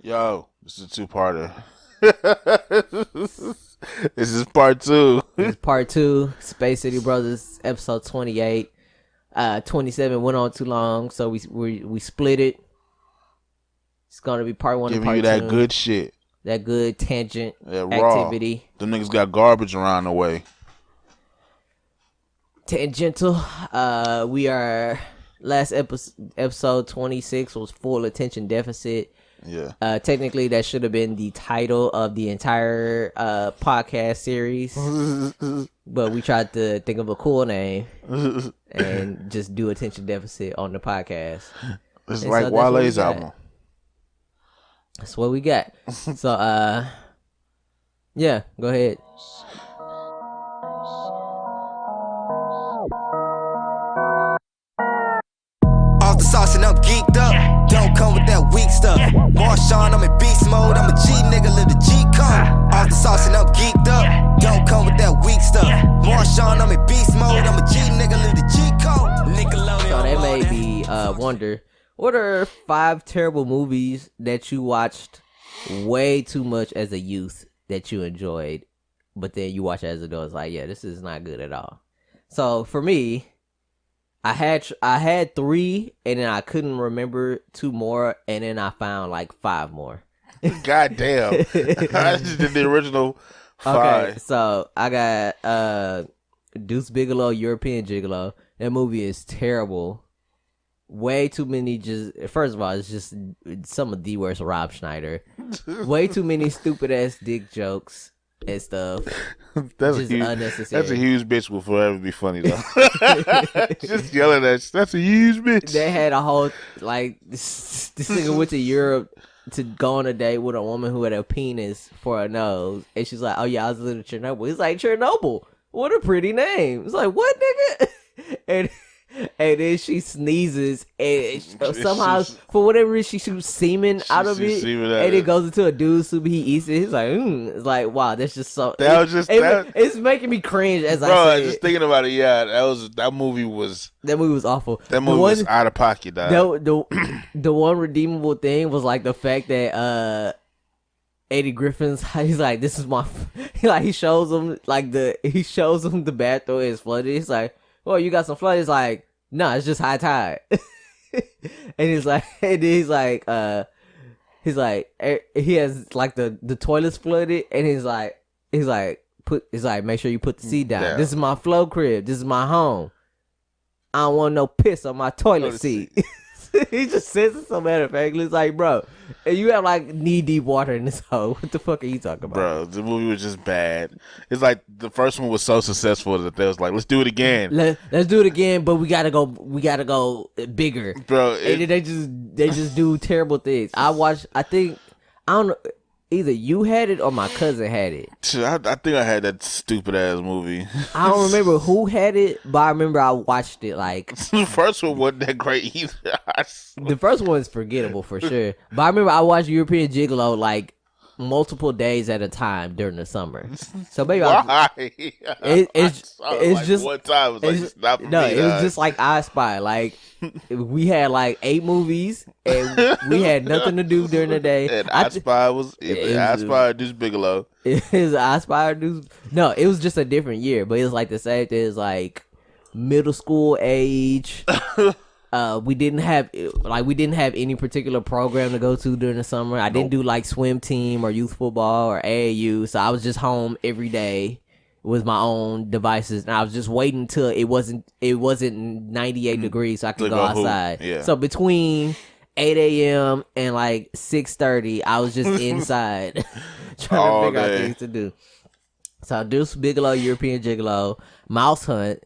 Yo, this is a two-parter. This is part two. This is part two, Space City Brothers, episode 28. 27 went on too long, so we split it. It's gonna be part one and Giving part you two. that good shit. That good tangent raw. activity. Them niggas got garbage around the way. Tangential. We are last episode 26 was full attention deficit. Yeah. Technically, that should have been the title of the entire podcast series, but we tried to think of a cool name and just do attention deficit on the podcast. It's and like so Wale's album. That's what we got. So, yeah, go ahead. Off the sauce and I'm geeked up. Don't come with that weak stuff. Marshawn, I'm in beast mode. I'm a G nigga, live the G code. Off the sauce and I'm geeked up. Don't come with that weak stuff. Marshawn, I'm in beast mode. I'm a G nigga, live the G code. Nickelodeon. So that made me wonder, what are 5 terrible movies that you watched way too much as a youth that you enjoyed, but then you watch as adults like, yeah, this is not good at all. So for me, I had 3, and then I couldn't remember 2 more, and then I found like 5 more. God damn. I just did the original 5. Okay, so I got Deuce Bigalow, European Gigolo. That movie is terrible. Way too many first of all, it's just some of the worst Rob Schneider. Way too many stupid ass dick jokes and stuff. That's just unnecessary. That's a huge bitch will forever be funny though. Just yelling at that's a huge bitch. They had a whole like this nigga went to Europe to go on a date with a woman who had a penis for a nose, and she's like, "Oh yeah, I was living in Chernobyl." He's like, "Chernobyl, what a pretty name." It's like, "What, nigga?" And then she sneezes, and somehow, for whatever reason, she shoots semen out of it, and it goes into a dude's soup. He eats it. He's like, It's like, wow, that's just so. It's making me cringe as I say just thinking about it. Yeah, that movie was awful. That movie was out of pocket. The one redeemable thing was like the fact that Eddie Griffin's, he's like, this is my. He shows him the bathroom is flooded. He's like, "Oh, you got some flood?" He's like, "No, it's just high tide." And he's like, he has like the toilets flooded, and he's like, make sure you put the seat down. Yeah. This is my flow crib. This is my home. I don't want no piss on my toilet seat. He just says it so matter of fact. It's like, bro, you have like knee deep water in this hole. What the fuck are you talking about? Bro, the movie was just bad. It's like the first one was so successful that they was like, let's do it again. Let's do it again, but we gotta go bigger. Bro, they just do terrible things. I don't know. Either you had it or my cousin had it. I think I had that stupid ass movie. I don't remember who had it, but I remember I watched it like. The first one wasn't that great either. The first one is forgettable for sure. But I remember I watched European Gigolo like multiple days at a time during the summer. So maybe why? It's just one time. It was like, it was just like I Spy. Like we had like 8 movies and we had nothing to do during the day. And I Spy was Deuce Bigalow. Is I Spy Deuce? No, it was just a different year, but it was like the same thing as like middle school age. We didn't have any particular program to go to during the summer. I didn't do like swim team or youth football or AAU, so I was just home every day with my own devices, and I was just waiting till it wasn't 98 degrees so I could go outside. Yeah. So between 8 a.m. and like 6:30, I was just inside trying to figure out things to do. So Deuce Bigalow, European Gigolo, Mouse Hunt.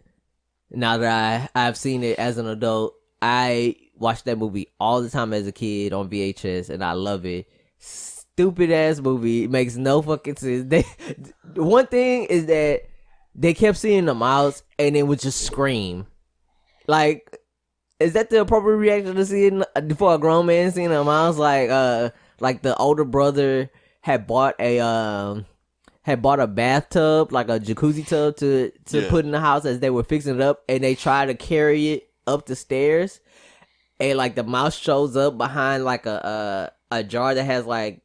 Now that I've seen it as an adult, I watched that movie all the time as a kid on VHS, and I love it. Stupid ass movie. It makes no fucking sense. One thing is that they kept seeing the mouse and it would just scream. Like, is that the appropriate reaction to seeing for a grown man seeing a mouse? Like the older brother had bought a bathtub, like a jacuzzi tub to put in the house as they were fixing it up, and they tried to carry it up the stairs, and like the mouse shows up behind like a a jar that has like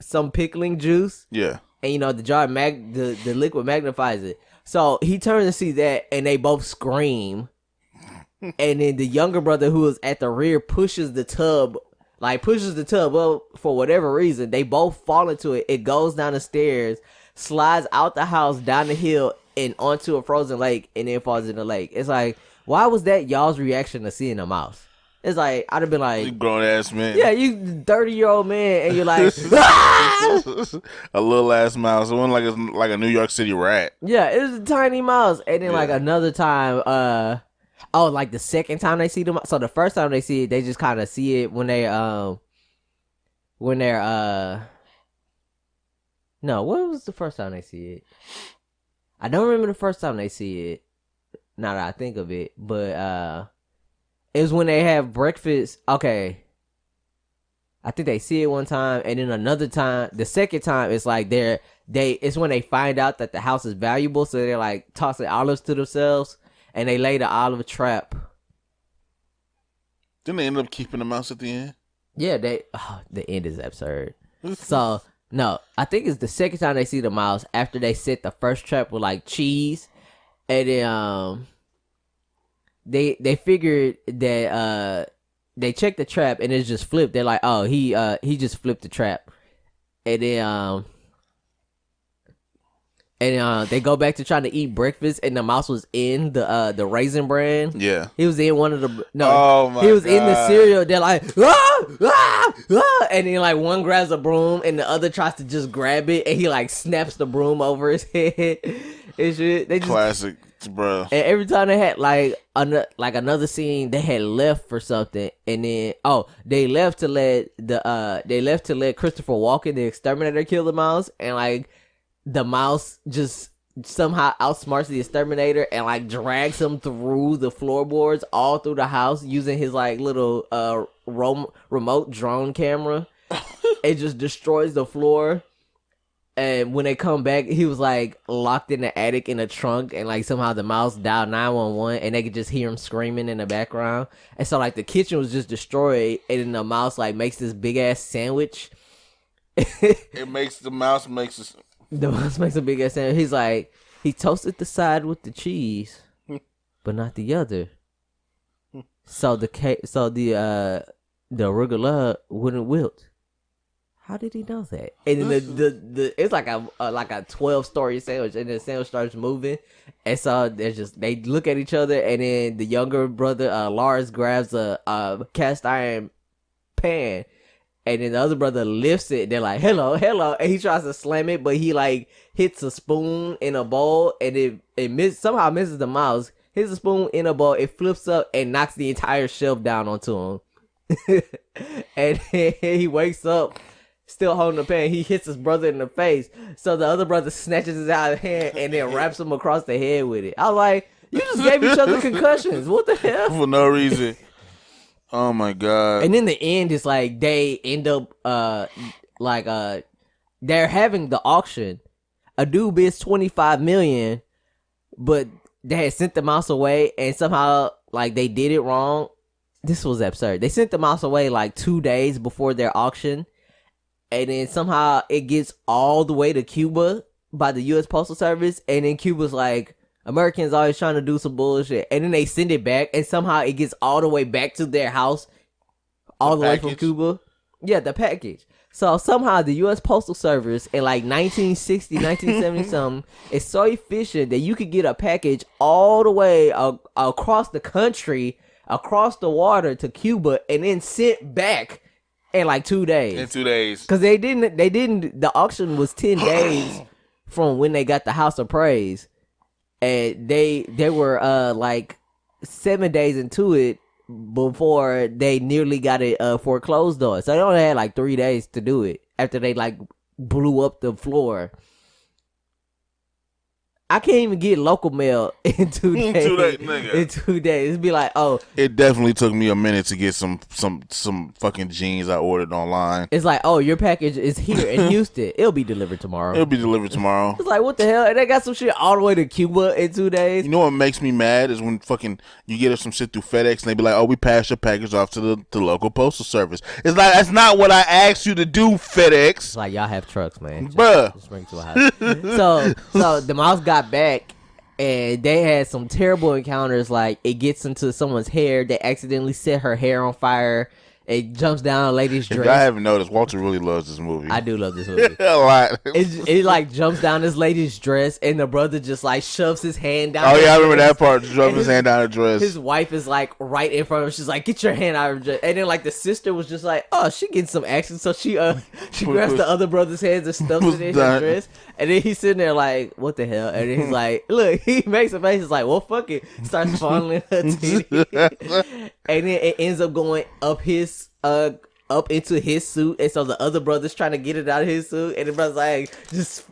some pickling juice. Yeah. And the jar the liquid magnifies it. So he turns to see that, and they both scream. And then the younger brother, who is at the rear, pushes the tub up for whatever reason. They both fall into it. It goes down the stairs, slides out the house, down the hill, and onto a frozen lake, and then falls in the lake. It's like, why was that y'all's reaction to seeing a mouse? It's like, I'd have been like, You grown ass man. yeah, you 30-year-old man, and you're like, ah! A little ass mouse. It wasn't like a New York City rat. Yeah, it was a tiny mouse. And then like another time, like the second time they see them. So the first time they see it, they just kind of see it when they're no, what was the first time they see it? I don't remember the first time they see it. Now that I think of it, but it was when they have breakfast. Okay, I think they see it one time, and then another time, the second time, it's like it's when they find out that the house is valuable, so they're like tossing olives to themselves, and they lay the olive trap. Didn't they end up keeping the mouse at the end? Yeah, the end is absurd. So no, I think it's the second time they see the mouse after they set the first trap with like cheese, and then they figured that they checked the trap and it's just flipped. They're like, oh, he just flipped the trap, and then they go back to trying to eat breakfast, and the mouse was in the Raisin Bran. Yeah, he was in one of the he was in the cereal. They're like, ah, ah, ah, and then like one grabs a broom and the other tries to just grab it, and he like snaps the broom over his head. And shit. They just classic, bro. And every time they had like another scene, they had left for something, and then they left to let Christopher Walken, the exterminator, kill the mouse, and like the mouse just somehow outsmarts the exterminator and like drags him through the floorboards all through the house using his like little remote drone camera. It just destroys the floor. And when they come back, he was like locked in the attic in a trunk, and like somehow the mouse dialed 911, and they could just hear him screaming in the background. And so like the kitchen was just destroyed, and then the mouse like makes this big ass sandwich. The mouse makes a big ass sandwich. He's like, he toasted the side with the cheese, but not the other. So the arugula wouldn't wilt. How did he know that? And then the it's like a 12-story sandwich, and the sandwich starts moving, and so they look at each other, and then the younger brother Lars grabs a cast iron pan, and then the other brother lifts it. They're like, hello, and he tries to slam it, but he like hits a spoon in a bowl, and it somehow misses the mouse. Hits a spoon in a bowl, it flips up and knocks the entire shelf down onto him. And he wakes up still holding the pan. He hits his brother in the face, so the other brother snatches his out of his hand and then wraps him across the head with it. I was like, you just gave each other concussions. What the hell? For no reason. Oh my god. And in the end, it's like they end up they're having the auction. A dude bids $25 million, but they had sent the mouse away, and somehow like they did it wrong. This was absurd. They sent the mouse away like 2 days before their auction, and then somehow it gets all the way to Cuba by the U.S. Postal Service, and then Cuba's like, Americans always trying to do some bullshit, and then they send it back, and somehow it gets all the way back to their house, all the way from Cuba. Yeah, the package. So somehow the U.S. Postal Service in like 1960, 1970 something is so efficient that you could get a package all the way across the country, across the water to Cuba, and then sent back in like 2 days. In 2 days. Because they didn't, the auction was 10 days from when they got the house appraised. And they were like 7 days into it before they nearly got it foreclosed on. So they only had like 3 days to do it after they like blew up the floor. I can't even get local mail in 2 days. Nigga. In 2 days, it'd be like, oh, It definitely took me a minute to get some fucking jeans I ordered online. it's like, oh, your package is here in Houston. It'll be delivered tomorrow. It'll be delivered tomorrow. It's like, what the hell? And they got some shit all the way to Cuba in 2 days. You know what makes me mad is when fucking you get some shit through FedEx and they be like, oh, we passed your package off to the local postal service. It's like, that's not what I asked you to do, FedEx. It's like, y'all have trucks, man. Bruh. Just bring it to a house. So the mouse got back, and they had some terrible encounters. Like, it gets into someone's hair. They accidentally set her hair on fire. It jumps down a lady's dress. If I haven't noticed, Walter really loves this movie. I do love this movie. A lot. It like jumps down this lady's dress, and the brother just like shoves his hand down. Oh yeah, I remember dress. that part. Shoving his hand down her dress. His wife is like right in front of him. She's like, "Get your hand out of her dress." And then like the sister was just like, "Oh, she getting some action." So she grabs the other brother's hands and stuffs it in his dress. And then he's sitting there like, "What the hell?" And then he's like, "Look," he makes a face. He's like, "Well, fuck it." Starts fondling her titty, and then it ends up going up his up into his suit, and so the other brother's trying to get it out of his suit, and the brother's like just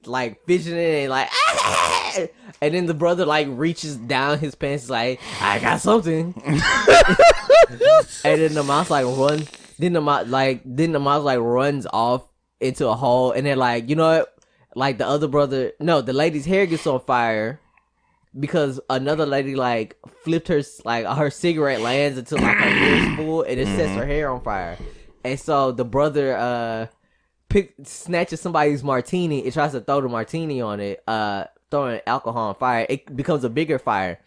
like fidgeting and like ah! And then the brother like reaches down his pants like, I got something. And then the mouse like runs, then the mouse like runs off into a hole, and then like, you know what, like the other brother, no, the lady's hair gets on fire because another lady like flipped her, like her cigarette lands into like her hair spool, and it sets her hair on fire. And so the brother snatches somebody's martini and tries to throw the martini on it, throwing alcohol on fire. It becomes a bigger fire.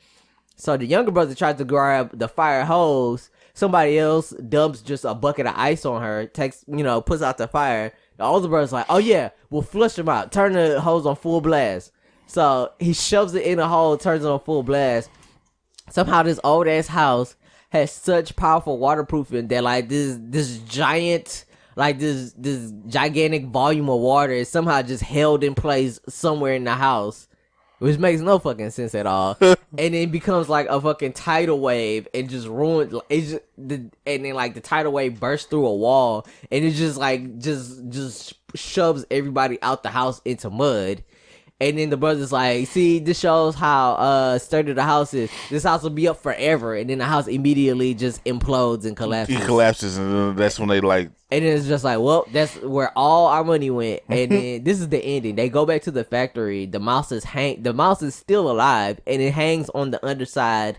So the younger brother tries to grab the fire hose. Somebody else dumps just a bucket of ice on her, puts out the fire. The older brother's like, oh yeah, we'll flush them out. Turn the hose on full blast. So he shoves it in a hole, turns it on full blast. Somehow this old ass house has such powerful waterproofing that like this giant, like this gigantic volume of water is somehow just held in place somewhere in the house, which makes no fucking sense at all. And it becomes like a fucking tidal wave and just ruins. And then like the tidal wave bursts through a wall and it just like just shoves everybody out the house into mud. And then the brother's like, see, this shows how sturdy the house is. This house will be up forever. And then the house immediately just implodes and collapses. It collapses, and that's when they like... And then it's just like, well, that's where all our money went. And then this is the ending. They go back to the factory. The mouse is still alive, and it hangs on the underside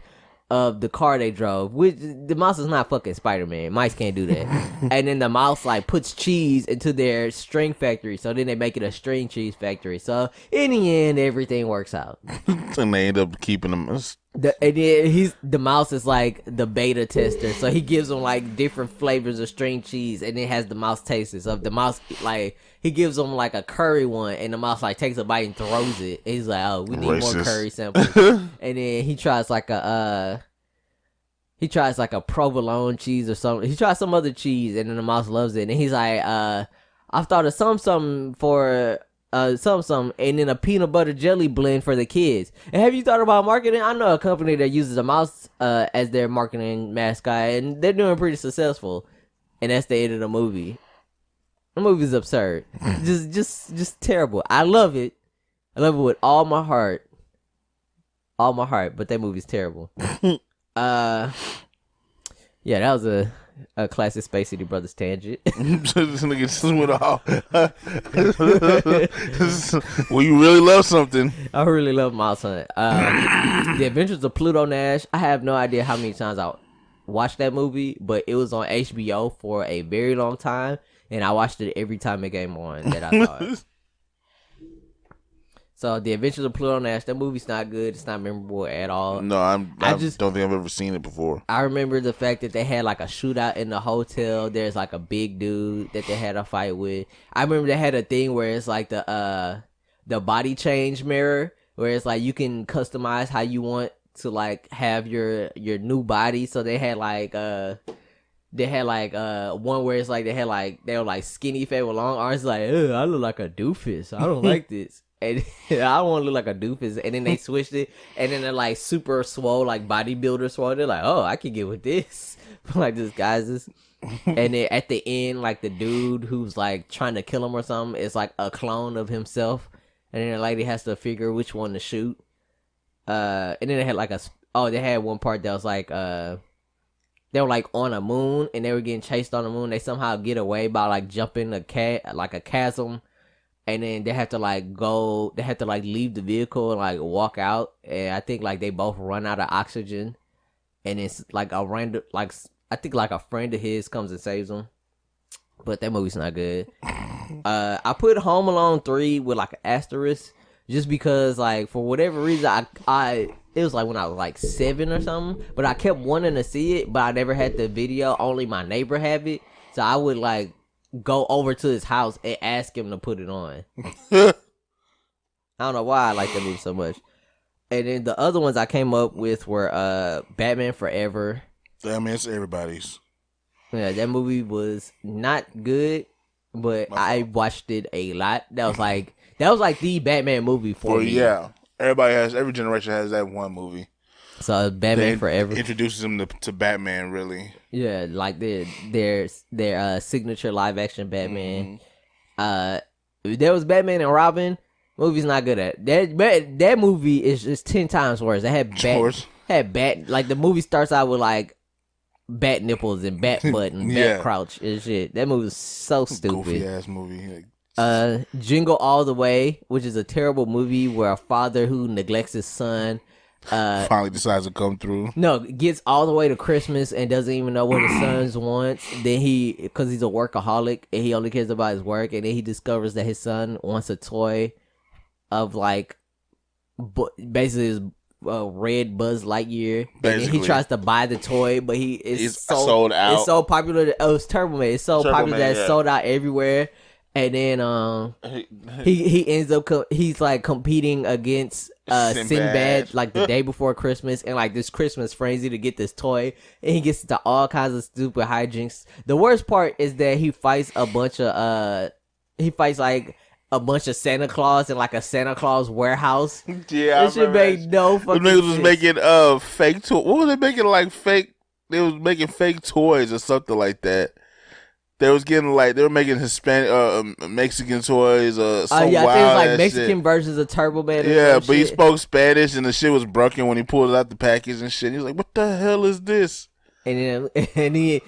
of the car they drove, which the mouse is not fucking Spider-Man. Mice can't do that. And then the mouse like puts cheese into their string factory, so then they make it a string cheese factory. So in the end, everything works out. And they end up keeping them. And then the mouse is like the beta tester, so he gives them like different flavors of string cheese, and it has the mouse taste it. So if the mouse like, he gives them like a curry one, and the mouse like takes a bite and throws it. And he's like, oh, we need more curry samples. And then he tries like a provolone cheese or something. He tries some other cheese, and then the mouse loves it. And he's like, I've thought of something for something, and then a peanut butter jelly blend for the kids. And have you thought about marketing? I know a company that uses a mouse as their marketing mascot, and they're doing pretty successful. And that's the end of the movie. The movie's absurd. just terrible. I love it. I love it with all my heart. All my heart, but that movie's terrible. Yeah, that was a classic Space City Brothers tangent. This nigga just went off. Well, you really love something. I really love Mouse Hunt. The Adventures of Pluto Nash. I have no idea how many times I watched that movie, but it was on HBO for a very long time, and I watched it every time it came on that I saw it. So The Adventures of Pluto Nash, that movie's not good. It's not memorable at all. No, I just don't think I've ever seen it before. I remember the fact that they had like a shootout in the hotel. There's like a big dude that they had a fight with. I remember they had a thing where it's like the body change mirror, where it's like you can customize how you want to like have your new body. So they had like one where it's like they were like skinny fat with long arms. Like, I look like a doofus. I don't like this. And I don't want to look like a doofus. And then they switched it, and then they're like super swole, like bodybuilder swole. They're like, oh, I can get with this, like disguises. And then at the end, like the dude who's like trying to kill him or something is like a clone of himself. and then the lady has to figure which one to shoot. And then they had like they had one part that was like they were like on a moon and they were getting chased on the moon. They somehow get away by like jumping a chasm, and then they have to like leave the vehicle and like walk out. And I think like they both run out of oxygen, and it's like a random I think like a friend of his comes and saves them. But that movie's not good. I put Home Alone 3 with like an asterisk just because like for whatever reason it was like when I was like 7 or something, but I kept wanting to see it, but I never had the video. Only my neighbor had it, so I would like go over to his house and ask him to put it on. I don't know why I like that movie so much. And then the other ones I came up with were Batman Forever. I mean, it's everybody's. Yeah, that movie was not good, but I watched it a lot. That was like the Batman movie for me. Yeah. Every generation has that one movie. So Batman Forever introduces them to Batman, really. Yeah, like their signature live action Batman. There was Batman and Robin. Movie's not good at that movie is just 10 times worse. They had bat like the movie starts out with like bat nipples and bat butt and bat crouch and shit. That movie was so stupid. Goofy ass movie. Jingle All the Way, which is a terrible movie where a father who neglects his son finally decides to come through. No, gets all the way to Christmas and doesn't even know what his son wants. Then because he's a workaholic and he only cares about his work, and then he discovers that his son wants a toy of like basically his red Buzz Lightyear. And he tries to buy the toy, but it's sold out. It's so popular. It's Turbo Man. It's so popular that it's sold out everywhere. And then he ends up he's like competing against Sinbad like the day before Christmas, and like this Christmas frenzy to get this toy, and he gets into all kinds of stupid hijinks. The worst part is that he fights like a bunch of Santa Claus in like a Santa Claus warehouse. Yeah, it should make no fucking sense. Niggas was making fake toys. What were they making? Like fake? They was making fake toys or something like that. They were making Hispanic, Mexican toys, some yeah, I wild think it was like ass Mexican shit. versions of Turbo Man. Yeah, but he spoke Spanish and the shit was broken when he pulled it out the package and shit. And he was like, "What the hell is this?" And then he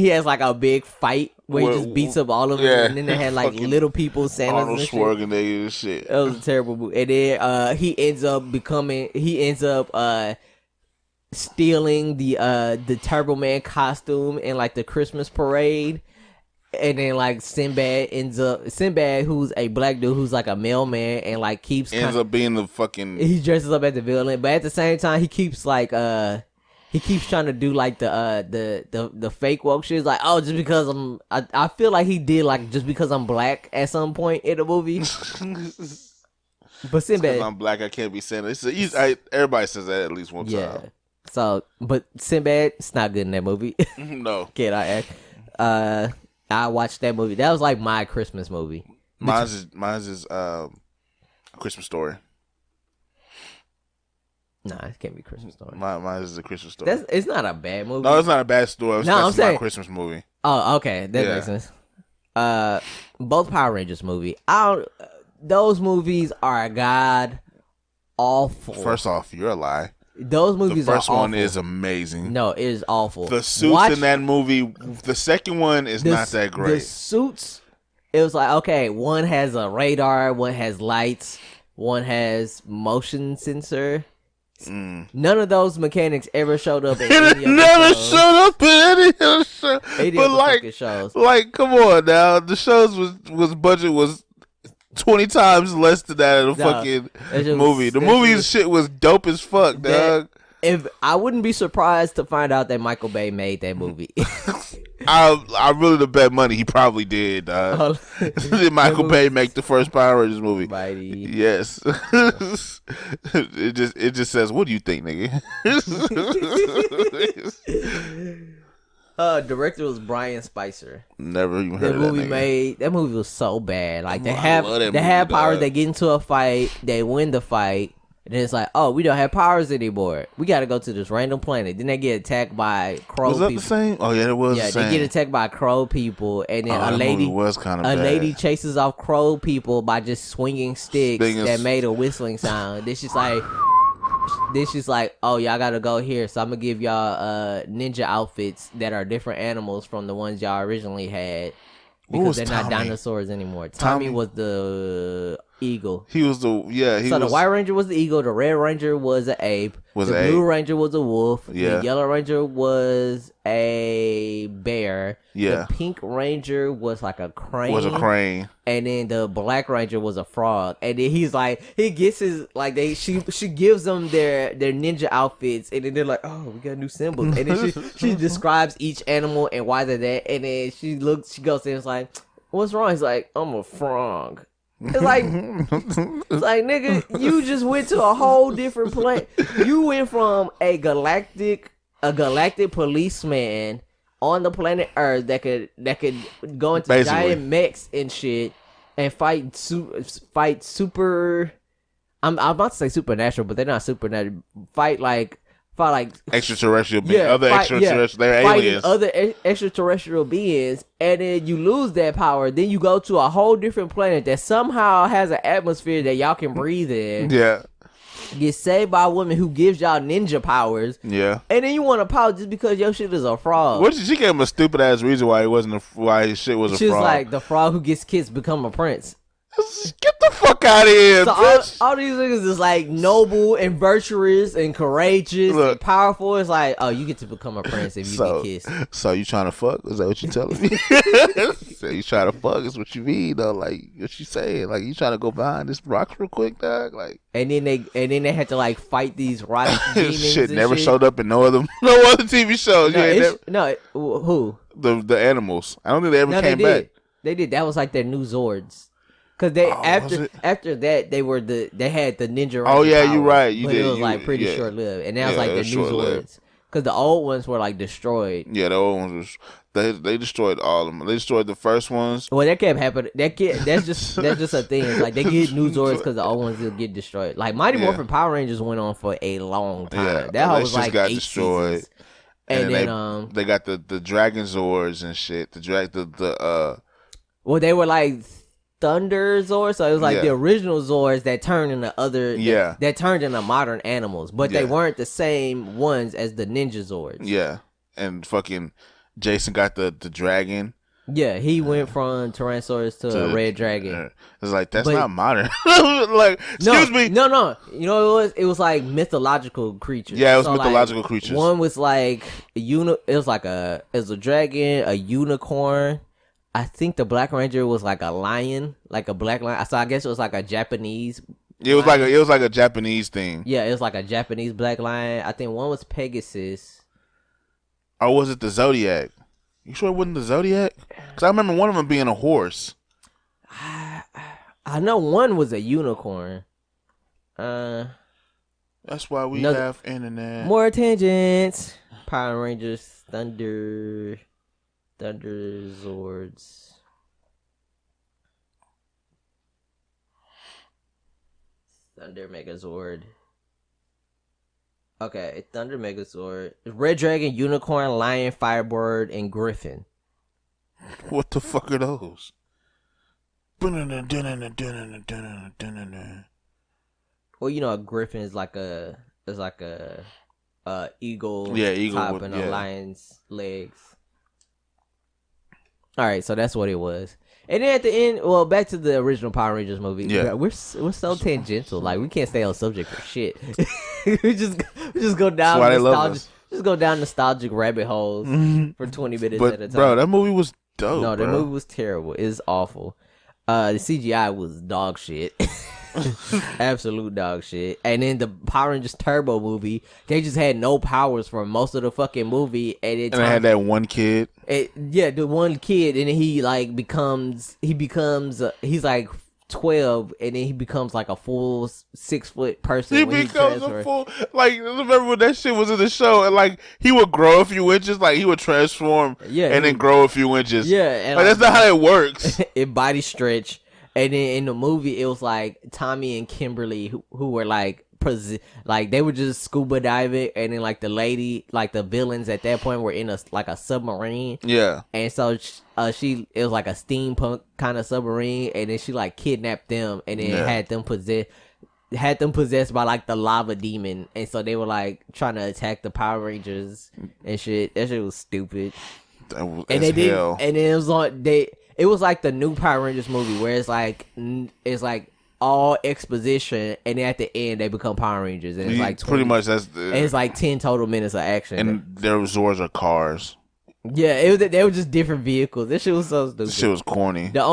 has like a big fight where he just beats up all of them. Yeah. And then they had like little people, Santas and shit. Schwarzenegger and shit. That was a terrible movie. And then he ends up stealing the Turbo Man costume in like the Christmas parade. And then like Sinbad, who's a black dude who's like a mailman and like ends up being the fucking. He dresses up as the villain, but at the same time he keeps like he keeps trying to do like the fake woke shit. It's like, oh, just because I feel like he did like just because I'm black at some point in the movie. But Sinbad, because I'm black, I can't be Santa. Everybody says that at least one time. So, but Sinbad, it's not good in that movie. No, can't I act? I watched that movie. That was like my Christmas movie. Mine's is Christmas Story. Nah, it can't be Christmas Story. Mine is a Christmas Story. It's not a bad movie. No, it's not a bad story. I'm saying my Christmas movie. Oh, okay, that makes sense. Both Power Rangers movie. Those movies are god awful. First off, you're a lie. Those movies are awful. The first one is amazing. No, it is awful. The suits in that movie, the second one is not that great. The suits, it was like, okay, one has a radar, one has lights, one has motion sensor. None of those mechanics ever showed up in any of the shows. Never showed up in any of the shows. But shows. Like, come on now. The shows was budget was 20 times less than that of the fucking movie. The movie's shit was dope as fuck, dog. If I wouldn't be surprised to find out that Michael Bay made that movie. I really to bet money he probably did. Did Michael Bay make the first Power Rangers movie? Mighty. Yes. It just says, "What do you think, nigga?" Director was Brian Spicer. Never even heard of that nigga. That movie was so bad. Like they have powers, they get into a fight, they win the fight, And then it's like, oh, we don't have powers anymore. We got to go to this random planet. Then they get attacked by crow people. Was that the same? Oh yeah, it was. Yeah, the same. they get attacked by crow people, and then that movie was kind of bad. lady chases off crow people by just swinging sticks that made a whistling sound. This is like, oh, y'all gotta go here. So I'm gonna give y'all ninja outfits that are different animals from the ones y'all originally had because they're not dinosaurs anymore. Tommy was the eagle. He was the the White Ranger was the eagle. The Red Ranger was an ape. The Blue Ranger was a wolf. Yeah. The Yellow Ranger was a bear. Yeah. The Pink Ranger was like a crane. And then the Black Ranger was a frog. And then he's like, he gets his like she gives them their ninja outfits, and then they're like, oh, we got new symbols. And then she describes each animal and why they're that. And then she goes in and is like, what's wrong? He's like, I'm a frog. It's like, nigga, you just went to a whole different planet. You went from a galactic policeman on the planet Earth that could go into giant mechs and shit and fight super. I'm about to say supernatural, but they're not supernatural. Fight like extraterrestrial beings, they're aliens. Other extraterrestrial beings, and then you lose that power. Then you go to a whole different planet that somehow has an atmosphere that y'all can breathe in. Yeah. Get saved by a woman who gives y'all ninja powers. Yeah. And then you want to power just because your shit is a frog. She gave him a stupid ass reason why his shit was a frog. She's like, the frog who gets kids become a prince. Get the fuck out of here, so bitch. All these niggas is like noble and virtuous and courageous and powerful. It's like, oh, you get to become a prince if you get kissed. So you trying to fuck? Is that what you telling me? So you trying to fuck is what you mean though? Like what you saying? Like you trying to go behind this rocks real quick, dog? Like and then they had to like fight these rock demons. Shit never showed up in no other TV shows. Who? The animals. I don't think they ever came back. They did. That was like their new Zords. Cause they after that they had the Ninja Ranger. Oh yeah, power, you're right. But it was like pretty short lived, and that was like the new Zords. Cause the old ones were like destroyed. Yeah, the old ones they destroyed all of them. They destroyed the first ones. Well, that kept happening. That's just a thing. It's like they get new Zords because the old ones will get destroyed. Like Mighty Morphin Power Rangers went on for a long time. Yeah, that whole was like got 8 destroyed. Seasons. And then they got the Dragon Zords and shit. Well, they were like Thunder Zords, so it was like the original Zords that turned into that turned into modern animals, but they weren't the same ones as the Ninja Zords. Yeah, and fucking Jason got the dragon. Yeah, he went from Tyrannosaurus to a red dragon. It's like that's not modern. Like, excuse me. No. You know what it was? It was like mythological creatures. Yeah, it was mythological creatures. One was like it was a dragon, a unicorn. I think the Black Ranger was like a lion, like a black lion. So I guess it was like a Japanese. It was like a Japanese thing. Yeah, it was like a Japanese black lion. I think one was Pegasus. Or was it the Zodiac? You sure it wasn't the Zodiac? Because I remember one of them being a horse. I know one was a unicorn. That's why we have internet. More tangents. Power Rangers, Thunder Zords. Thunder Megazord. Okay, Thunder Megazord. Red Dragon, Unicorn, Lion, Firebird, and Griffin. What the fuck are those? Well, you know, a griffin is like a eagle, eagle top and a lion's legs. All right, so that's what it was. And then at the end, well, back to the original Power Rangers movie. Yeah, we're so tangential. Like we can't stay on subject for shit. we just go down nostalgic rabbit holes for 20 minutes at a time. Bro, that movie was dope. No, that movie was terrible. It's awful. The CGI was dog shit. Absolute dog shit. And then the Power Rangers Turbo movie, they just had no powers for most of the fucking movie. And I had that one kid. The one kid, and then he's like 12, and then he becomes like a full 6-foot person. He becomes a full, like, remember when that shit was in the show, and like he would grow a few inches, like he would transform, and then grow a few inches. Yeah, and like, that's not how it works. It body stretch. And then in the movie, it was like Tommy and Kimberly who were like like they were just scuba diving, and then like the lady, like the villains at that point were in a submarine. Yeah. And so it was like a steampunk kind of submarine, and then she like kidnapped them, and then had them possessed by like the lava demon, and so they were like trying to attack the Power Rangers and shit. That shit was stupid. And they did, and then it was like the new Power Rangers movie where it's like all exposition, and then at the end they become Power Rangers, and it's like 20, pretty much and it's like 10 total minutes of action, and their Zords are cars. Yeah, they were just different vehicles. This shit was so stupid. This shit was corny. The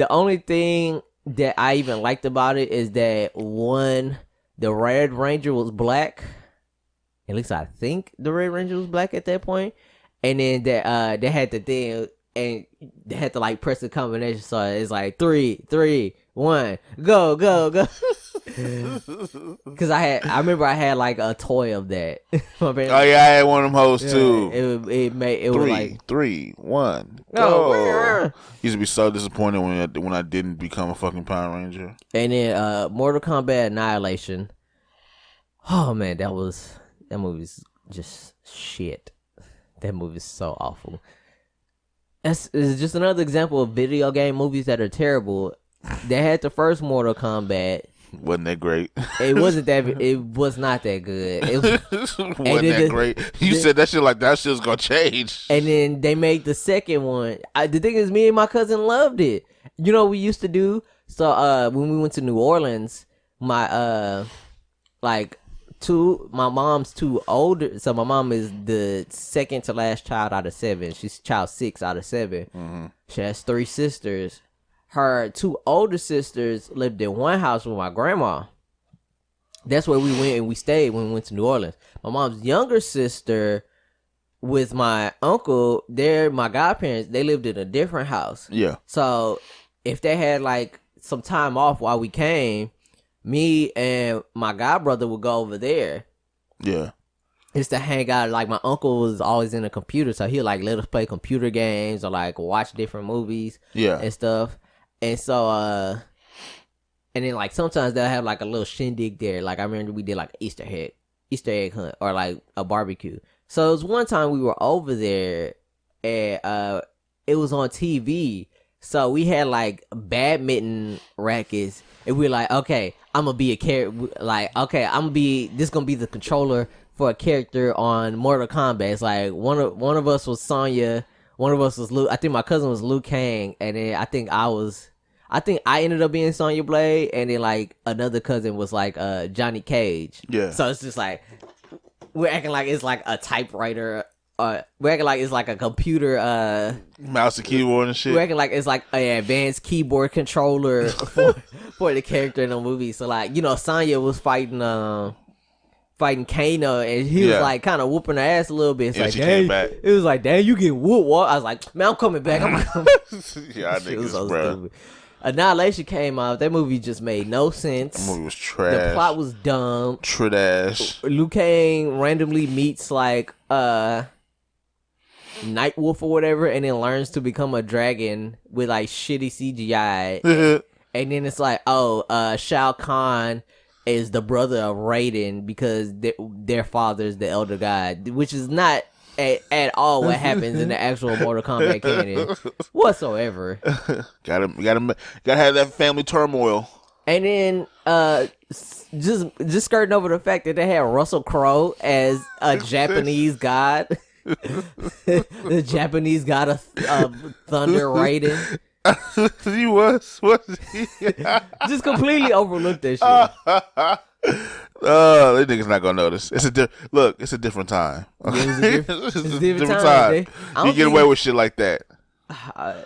only thing that I even liked about it is that the Red Ranger was black. At least I think the Red Ranger was black at that point. And then they had the thing, and they had to like press the combination, so it's like 3, 2, 1, go. Cause I remember I had like a toy of that. Oh yeah, I had one of them hoes too. It was like 3, 1, go. Used to be so disappointed when I didn't become a fucking Power Ranger. And then Mortal Kombat Annihilation. Oh man, that movie's just shit. That movie's so awful. It's just another example of video game movies that are terrible. They had the first Mortal Kombat. Wasn't that great? It wasn't that. It was not that good. It wasn't that great. You said that shit like that shit was gonna change. And then they made the second one. The thing is, me and my cousin loved it. You know what we used to do? So when we went to New Orleans, my mom's two older. So my mom is the second to last child out of 7. She's child 6 out of 7. Mm-hmm. She has 3 sisters. Her 2 older sisters lived in one house with my grandma. That's where we went and we stayed when we went to New Orleans. My mom's younger sister with my uncle, my godparents, they lived in a different house. Yeah. So if they had like some time off while we came, me and my godbrother would go over there. Yeah. Just to hang out. Like my uncle was always in a computer, so he'd like let us play computer games or like watch different movies. Yeah. And stuff. And so, and then like sometimes they'll have like a little shindig there. Like I remember we did like Easter egg hunt or like a barbecue. So it was one time we were over there and it was on TV. So we had like badminton rackets and we were like, okay, I'm gonna be a character. Like, okay, this gonna be the controller for a character on Mortal Kombat. It's like one of us was Sonya. One of us was Luke. I think my cousin was Liu Kang, and then I think I ended up being Sonya Blade, and then like another cousin was like Johnny Cage. Yeah. So it's just like we're acting like it's like a typewriter. We're acting like it's like a computer. Mouse and keyboard and shit. We're acting like it's like an advanced keyboard controller for the character in the movie. So like Sonya was fighting Kano, and he was like kind of whooping her ass a little bit. It's like, she came back. It was like, dang, you getting whooped. What? I was like, man, I'm coming back. Yeah, I think it's so stupid. Annihilation came out. That movie just made no sense. The movie was trash. The plot was dumb. Trash. Liu Kang randomly meets like Nightwolf or whatever, and then learns to become a dragon with like shitty CGI. And then it's like, Shao Kahn is the brother of Raiden because their father's the elder god, which is not at all what happens in the actual Mortal Kombat canon whatsoever. Gotta have that family turmoil. And then just skirting over the fact that they had Russell Crowe as a Japanese god. The Japanese god of Thunder Raiden. He was he? Just completely overlooked that shit. They niggas not gonna notice. It's a different time. Yeah, it's a different time. You get away with shit like that.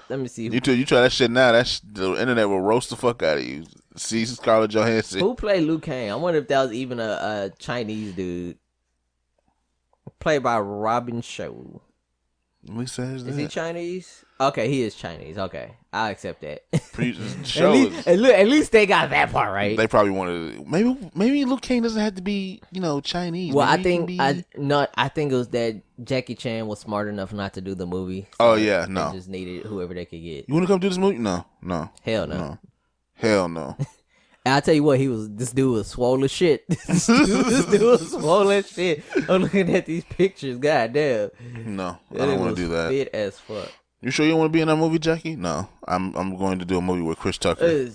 Let me see. You try that shit now. The internet will roast the fuck out of you. See Scarlett Johansson. Who played Liu Kang? I wonder if that was even a Chinese dude. Played by Robin Shou. Is he Chinese? Okay, he is Chinese. Okay, I'll accept that. At least they got that part right. They probably wanted maybe Liu Kang doesn't have to be Chinese. Well, I think it was that Jackie Chan was smart enough not to do the movie. So no, they just needed whoever they could get. You want to come do this movie? No, Hell no. Hell no. And I tell you what, this dude was swollen shit. this dude was swollen shit. I'm looking at these pictures. Goddamn. No, I don't want to do that. Fit as fuck. You sure you don't want to be in that movie, Jackie? No, I'm going to do a movie with Chris Tucker.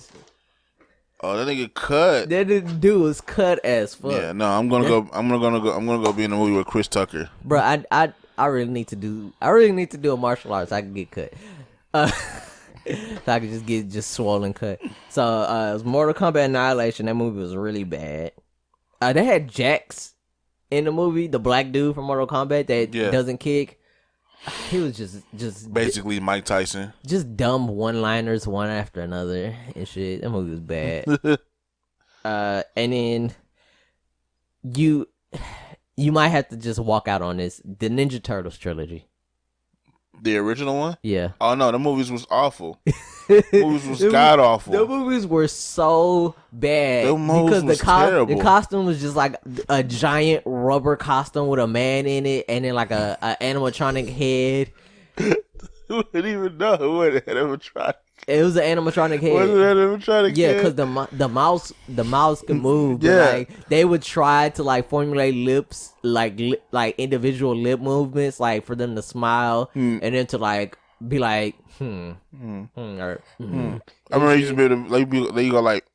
Oh, that nigga cut. That dude was cut as fuck. Yeah, no, I'm gonna go be in a movie with Chris Tucker. Bro, I really need to do a martial arts. I can get cut. So I could just swollen cut. So it was Mortal Kombat Annihilation. That movie was really bad. They had Jax in the movie, the black dude from Mortal Kombat that doesn't kick. He was just basically Mike Tyson. Just dumb one-liners one after another and shit. That movie was bad. And then you might have to just walk out on this. The Ninja Turtles trilogy. The original one? Yeah. Oh no, the movies was awful. Movies was god awful. The movies were so bad because the costume was just like a giant rubber costume with a man in it, and then like a animatronic head. Who didn't even know it was an animatronic? It was an animatronic head. Was it an animatronic? Yeah, because the mouse could move. But like they would try to like formulate lips, like individual lip movements, like for them to smile, and then to like be like, I remember I used to be able to they go like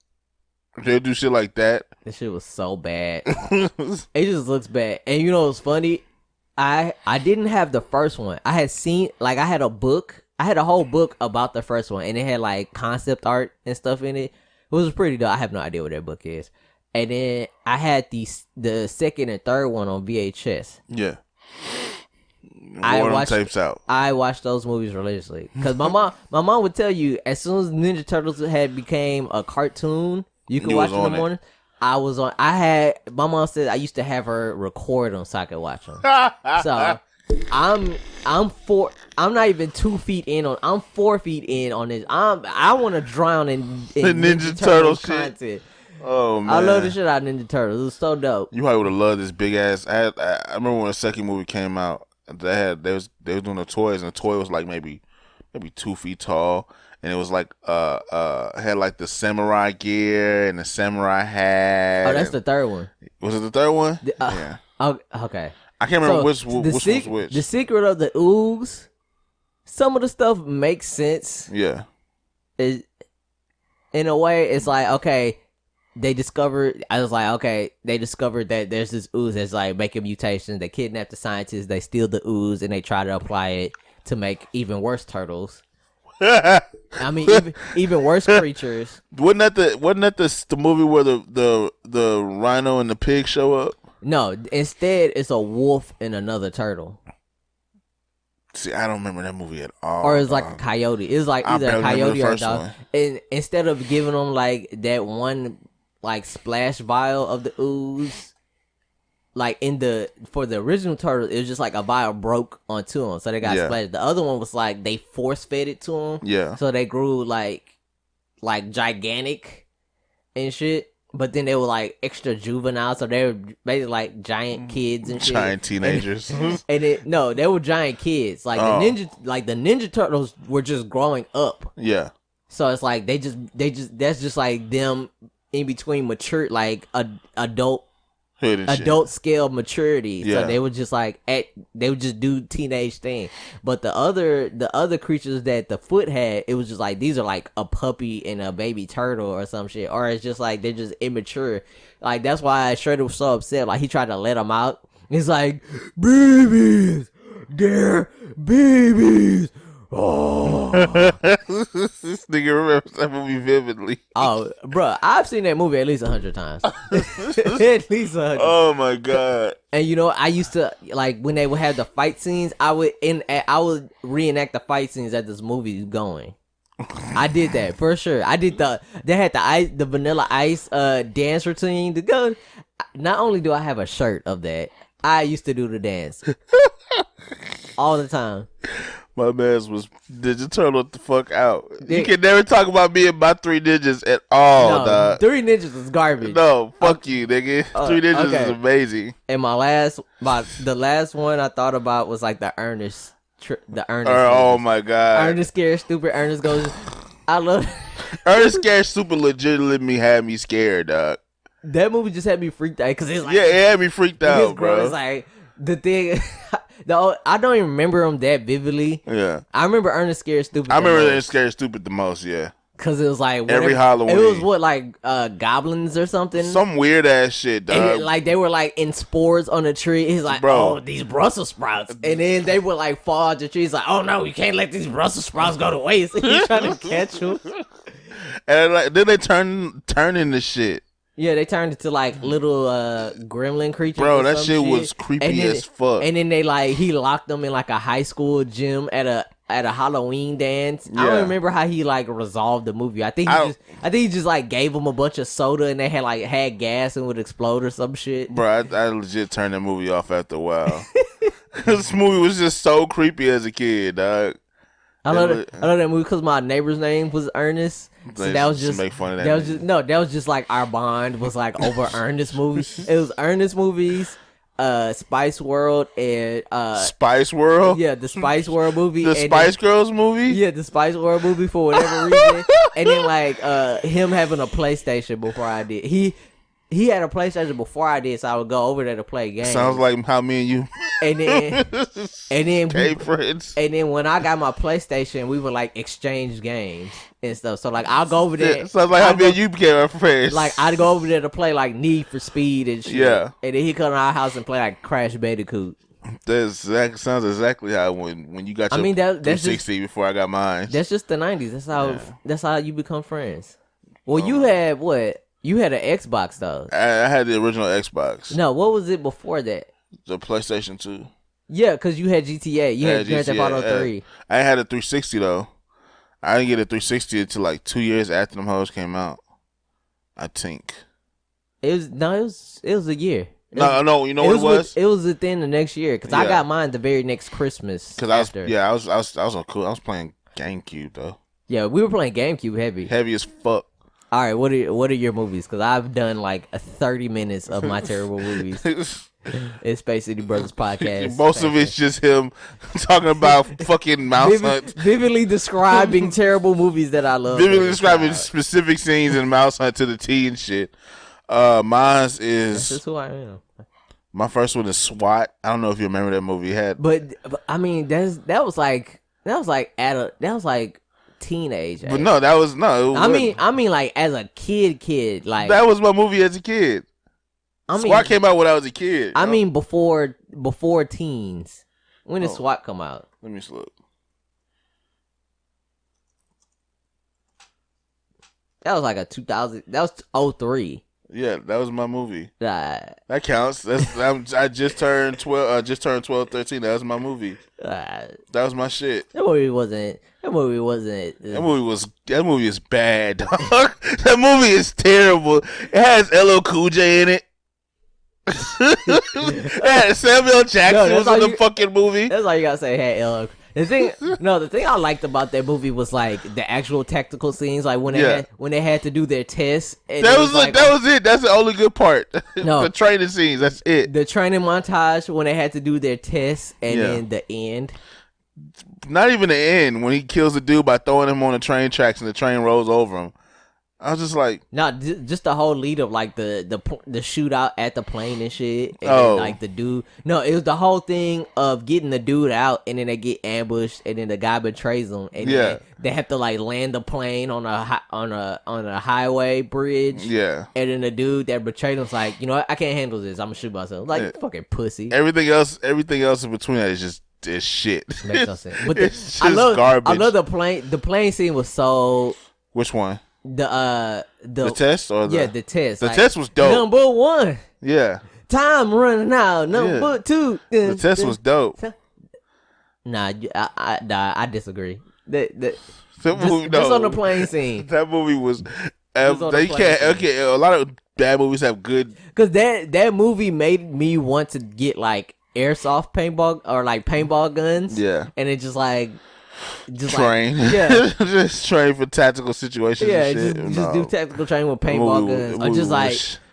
they do shit like that. This shit was so bad. It just looks bad. And you know what's funny? I didn't have the first one. I had seen I had a book. I had a whole book about the first one, and it had like concept art and stuff in it. It was pretty dope. I have no idea what that book is. And then I had the second and third one on VHS. Yeah. I watched tapes out. I watched those movies religiously because my mom would tell you as soon as Ninja Turtles had became a cartoon, you could watch it in the morning. I was on. My mom said I used to have her record them so I could watch them. So I'm not even 2 feet in on. I'm 4 feet in on this. I want to drown in Ninja Turtles content. Shit. Oh man, I love the shit out of Ninja Turtles. It was so dope. You probably would have loved this big ass. I remember when the second movie came out. They was doing the toys, and the toy was like maybe 2 feet tall, and it was like had like the samurai gear and the samurai hat. Oh, that's the third one. Was it the third one? Yeah. Okay. I can't remember which was which. The secret of the ooze. Some of the stuff makes sense. Yeah. In a way, it's like okay. They discovered that there's this ooze that's like making mutations. They kidnap the scientists, they steal the ooze, and they try to apply it to make even worse turtles. I mean, even worse creatures. Wasn't that the movie where the rhino and the pig show up? No, instead it's a wolf and another turtle. See, I don't remember that movie at all. Or it's like a coyote. It's like either a coyote or a dog. And instead of giving them like that one like splash vial of the ooze, like for the original turtle, it was just like a vial broke onto them, so they got splashed. The other one was like they force fed it to them, so they grew like gigantic and shit. But then they were like extra juvenile, so they were basically like giant kids and shit, giant teenagers. And they were giant kids. Like the Ninja Turtles were just growing up. Yeah. So it's like they just that's just like them in between mature, like adult scale maturity. Yeah. So they would just they would just do teenage thing. But the other creatures that the foot had, it was just like these are like a puppy and a baby turtle or some shit, or it's just like they're just immature. Like that's why Shredder was so upset. Like he tried to let them out. He's like, babies, they're babies. Oh, this nigga remembers that movie vividly. Oh, bro, I've seen that movie at least 100 times. At least 100. Oh my god! And you know, I used to like when they would have the fight scenes. I would reenact the fight scenes as this movie is going. I did that for sure. I did they had the Vanilla Ice dance routine to go. Not only do I have a shirt of that, I used to do the dance all the time. My man was Ninja Turtle the fuck out. You can never talk about me and my 3 ninjas at all, dog. 3 ninjas is garbage. No, fuck you, nigga. 3 ninjas is amazing. And the last one I thought about was like the Ernest. Oh my god. Ernest scared stupid. Ernest goes. I love Ernest Scared Stupid legitimately had me scared, dog. That movie just had me freaked out because it's like, Yeah, it had me freaked out, bro. It's like the thing. I don't even remember him that vividly. Yeah, I remember Ernest Scared Stupid. I remember Ernest Scared Stupid the most. Yeah, because it was like every Halloween. It was what, like goblins or something. Some weird ass shit, dog. And like they were like in spores on a tree. He's like, Bro. oh, these Brussels sprouts. And then they would like fall out the tree. He's like, oh no, you can't let these Brussels sprouts go to waste. And he's trying to catch them. And like then they turn into shit. Yeah, they turned into like little gremlin creatures. Bro, that shit was creepy as fuck. And then he locked them in like a high school gym at a Halloween dance. Yeah. I don't remember how he like resolved the movie. I think he just like gave them a bunch of soda and they had gas and would explode or some shit. Bro, I legit turned that movie off after a while. This movie was just so creepy as a kid, dog. I love that movie because my neighbor's name was Ernest. So that was just make fun of that. That was just like our bond was like over Ernest movies. It was Ernest movies, Spice World, and Spice World. Yeah, the Spice World movie, the Spice Girls movie. Yeah, the Spice World movie for whatever reason, and then like him having a PlayStation before I did. He had a PlayStation before I did, so I would go over there to play games. Sounds like how me and you. And then friends. And then when I got my PlayStation, we would like exchange games and stuff. So like I'll go over there. Yeah, sounds like how me and you became our friends. Like I'd go over there to play like Need for Speed and shit. Yeah. And then he'd come to our house and play like Crash Bandicoot. That sounds exactly how when you got your 360 before I got mine. That's just the 90s. That's how you become friends. Well, you had what? You had an Xbox though. I had the original Xbox. No, what was it before that? The PlayStation 2. Yeah, because you had GTA. You had Grand Theft Auto 3. I had a 360 though. I didn't get a 360 until like 2 years after them hoes came out. I think. It was a year. No, you know what it was? It was within the next year because I got mine the very next Christmas. Because I was playing GameCube though. Yeah, we were playing GameCube heavy as fuck. All right, what are your movies? Because I've done like 30 minutes of my terrible movies. It's Space City Brothers podcast. Most of it's just him talking about fucking mouse hunts. Vividly describing terrible movies that I love. Vividly describing specific scenes in Mouse Hunt to the T and shit. Mine's is. That's just who I am. My first one is SWAT. I don't know if you remember that movie. But I mean that was like teenage age. But no, that was no. I mean, like as a kid, like that was my movie as a kid. SWAT came out when I was a kid. I mean, before teens. When did SWAT come out? Let me look. That was like a 2000. That was 03. Yeah, that was my movie. That counts. I just turned 12. Just turned 12, 13. That was my movie. That was my shit. That movie wasn't. That movie is bad, dog. That movie is terrible. It has LL Cool J in it. Yeah, Samuel Jackson was in the fucking movie. That's all you gotta say. Hey, LL. The thing I liked about that movie was like the actual tactical scenes, like when they had to do their tests. That was it. That's the only good part. No, the training scenes. That's it. The training montage when they had to do their tests, and then the end. Not even the end when he kills the dude by throwing him on the train tracks and the train rolls over him. I was just like, no, just the whole lead of like the shootout at the plane and shit, and then, like the dude. No, it was the whole thing of getting the dude out, and then they get ambushed, and then the guy betrays them, and then they have to like land the plane on a highway bridge. Yeah, and then the dude that betrayed him's like, you know what? I can't handle this. I'm gonna shoot myself. Like fucking pussy. Everything else in between that is just shit. Makes no sense. But it's just garbage. I love the plane. The plane scene was so. Which one? The test or the test. The test was dope. Number 1. Yeah. Time running out. Number 2. The test was dope. Nah, I disagree. That movie, just on the plane scene. That movie was. They can't. Okay, a lot of bad movies have good. Because that movie made me want to get like airsoft paintball or like paintball guns. Yeah. And it just like. Train. Just train for tactical situations. Yeah, and shit. just do tactical training with paintball guns,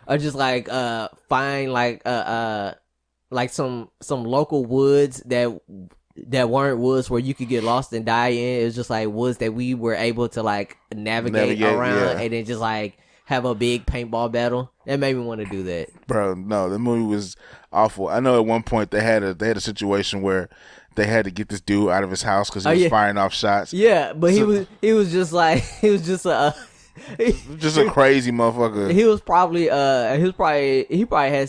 or just like find like some local woods that that weren't woods where you could get lost and die in. It was just like woods that we were able to like navigate around and then just like have a big paintball battle. That made me want to do that. Bro, no, the movie was awful. I know at one point they had a situation where they had to get this dude out of his house because he was firing off shots. Yeah, but he was just like he was just just a crazy motherfucker. He probably had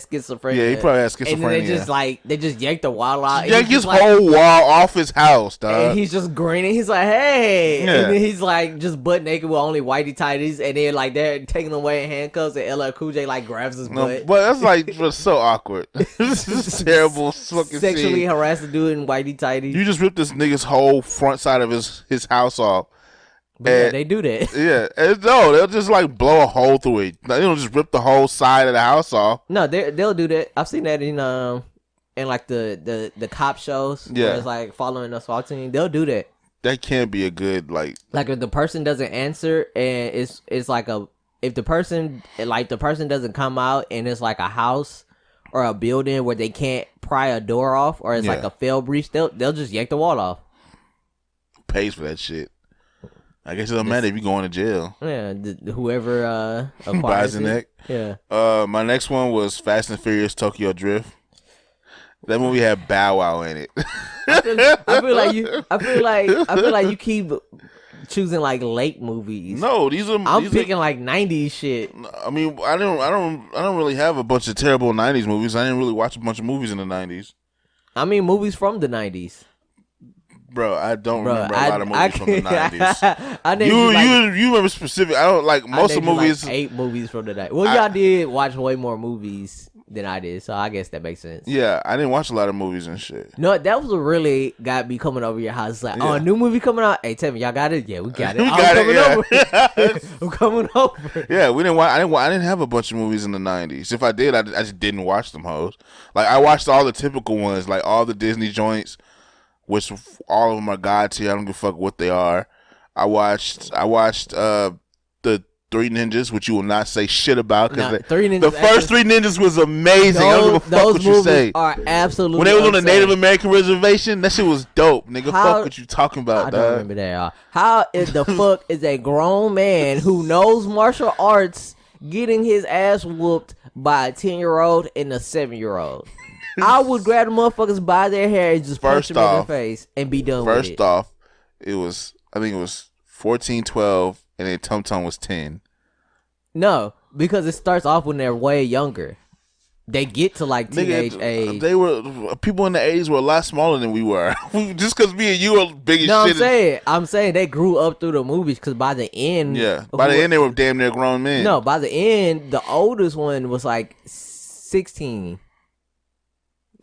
schizophrenia. Yeah, he probably had schizophrenia. And then they just yanked the wall out. Yank his whole wall off his house, dog. And he's just grinning. He's like, "Hey!" Yeah. And then he's like just butt naked with only whitey tighties, and then like they're taking him away in handcuffs, and LL Cool J like grabs his butt. But that's like just so awkward. This is terrible fucking sexually scene. harassed the dude in whitey tighties. You just ripped this nigga's whole front side of his house off. But yeah, they do that. Yeah, no, they'll just like blow a hole through it. They don't just rip the whole side of the house off. No, they'll do that. I've seen that in like the cop shows. Yeah, where it's like following a SWAT team. They'll do that. That can't be a good like if the person doesn't answer and it's like if the person doesn't come out and it's like a house or a building where they can't pry a door off or it's like a fail breach, they'll just yank the wall off. Pays for that shit. I guess it doesn't matter if you going to jail. Yeah, whoever buys the it. neck. Yeah. My next one was Fast and Furious Tokyo Drift. That movie had Bow Wow in it. I feel like you keep choosing like late movies. No, I'm picking like 90s shit. I mean, I don't really have a bunch of terrible 90s movies. I didn't really watch a bunch of movies in the 90s. I mean, movies from the 90s. Bro, I don't remember a lot of movies from the 90s. You remember specific. I don't like most of the movies. Like 8 movies from the 90s. Well, y'all did watch way more movies than I did, so I guess that makes sense. Yeah, I didn't watch a lot of movies and shit. No, that was what really got me coming over your house. Like, oh, a new movie coming out. Hey, tell me, y'all got it? Yeah, we got it. I'm coming over. Yeah, we didn't watch. I didn't have a bunch of movies in the 90s. If I did, I just didn't watch them. Hoes. Like I watched all the typical ones, like all the Disney joints. Which all of them are god tier. I don't give a fuck what they are. I watched the Three Ninjas, which you will not say shit about because the first Three Ninjas was amazing. I don't give a fuck what you say. Are absolutely when they was on the Native American reservation, that shit was dope, nigga. Fuck what you talking about, I don't remember that. How is the fuck is a grown man who knows martial arts getting his ass whooped by a 10-year-old and a 7-year-old? I would grab the motherfuckers by their hair and just punch them in the face and be done with it. First off, I think it was 14, 12, and then Tum Tum was 10. No, because it starts off when they're way younger. They get to like teenage age. People in the 80s were a lot smaller than we were. Just because me and you are big as shit. I'm saying they grew up through the movies because by the end. Yeah, by the end they were damn near grown men. No, by the end, the oldest one was like 16.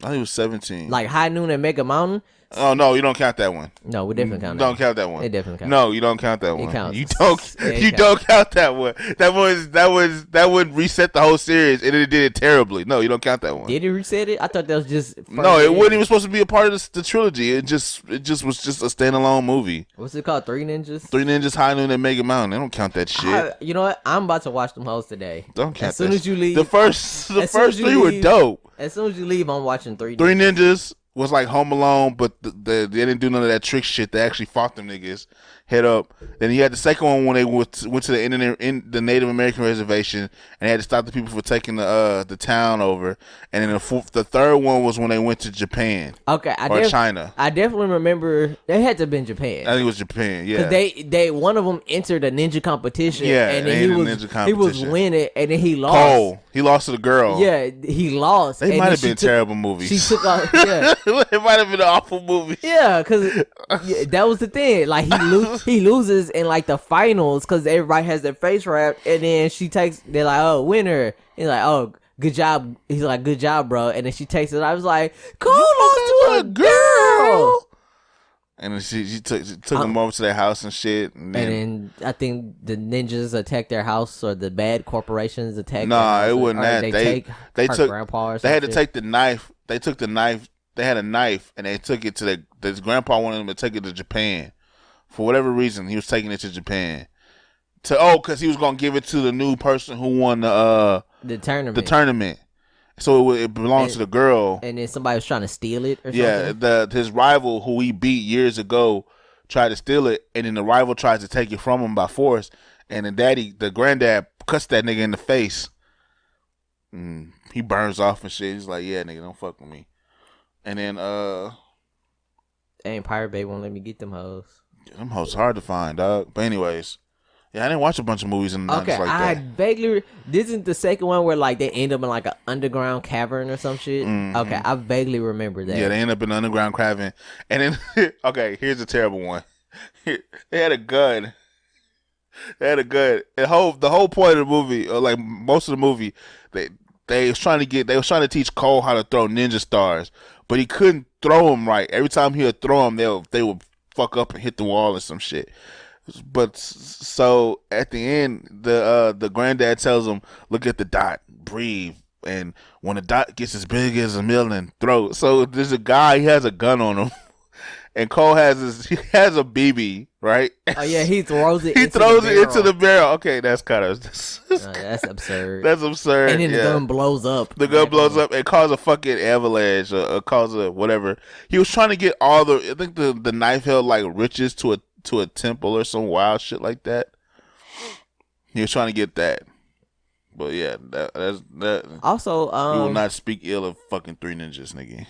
I think it was 17. Like High Noon and Mega Mountain. Oh no, you don't count that one. No, we definitely count. Don't count that one. It definitely counts. No, you don't count that one. It counts. You don't count that one. That would reset the whole series, and it did it terribly. No, you don't count that one. Did it reset it? I thought that was just. No, it wasn't even supposed to be a part of the trilogy. It just was just a standalone movie. What's it called? Three Ninjas. Three Ninjas, High Noon, and Mega Mountain. They don't count that shit. You know what? I'm about to watch them hoes today. Don't count. As soon as you leave, the first three were dope. As soon as you leave, I'm watching Three Ninjas. Three Ninjas was like Home Alone, but they didn't do none of that trick shit. They actually fought them niggas head up. Then you had the second one when they went to the Native American reservation and they had to stop the people from taking the town over. And then the third one was when they went to Japan. Okay, China. I definitely remember they had to have been Japan. I think it was Japan. Yeah, because they one of them entered a ninja competition. Yeah, and then he was winning, and then he lost. Cole, he lost to the girl. Yeah, he lost. They might have been terrible movies. She took off. Yeah. It might have been an awful movie. Yeah, because that was the thing. Like he loses in like the finals because everybody has their face wrapped, and then they're like, "Oh, winner." He's like, "Oh, good job." He's like, "Good job, bro." And then she takes it. I was like, "Cole lost to a girl." And then she took them over to their house and shit. And then I think the ninjas attacked their house, or the bad corporations attacked. Nah, it wasn't that. They took grandpa. Or they had to take the knife. They took the knife. They had a knife, and they took it to his grandpa wanted them to take it to Japan. For whatever reason, he was taking it to Japan. Because he was gonna give it to the new person who won the tournament. So it belonged to the girl. And then somebody was trying to steal it or Yeah, something. his rival who he beat years ago tried to steal it, and then the rival tries to take it from him by force, and the granddad cuts that nigga in the face. He burns off and shit. He's like, yeah, nigga, don't fuck with me. And then Ain't Pirate Bay won't let me get them hoes. them hoes hard to find, dog. But anyways, yeah, I didn't watch a bunch of movies in the 90s like that. I vaguely. This isn't the second one where like they end up in like an underground cavern or some shit. Mm-hmm. Okay, I vaguely remember that. Yeah, they end up in the underground cavern, and then okay, here's a terrible one. They had a gun. The whole point of the movie, or like most of the movie, they was trying to teach Cole how to throw ninja stars, but he couldn't throw them right. Every time he would throw them, they would fuck up and hit the wall or some shit. But so at the end, the granddad tells him, "Look at the dot, breathe, and when the dot gets as big as a million, throw." So there's a guy, he has a gun on him, and Cole has a BB, right? Oh yeah, he throws it. Into the barrel. Okay, that's kind of that's absurd. That's absurd. And then the gun blows up. The gun blows up and causes a fucking avalanche or cause a whatever. He was trying to get all I think the knife held like riches to a temple or some wild shit like that. He was trying to get that. But yeah, that. Also, we will not speak ill of fucking Three Ninjas, nigga.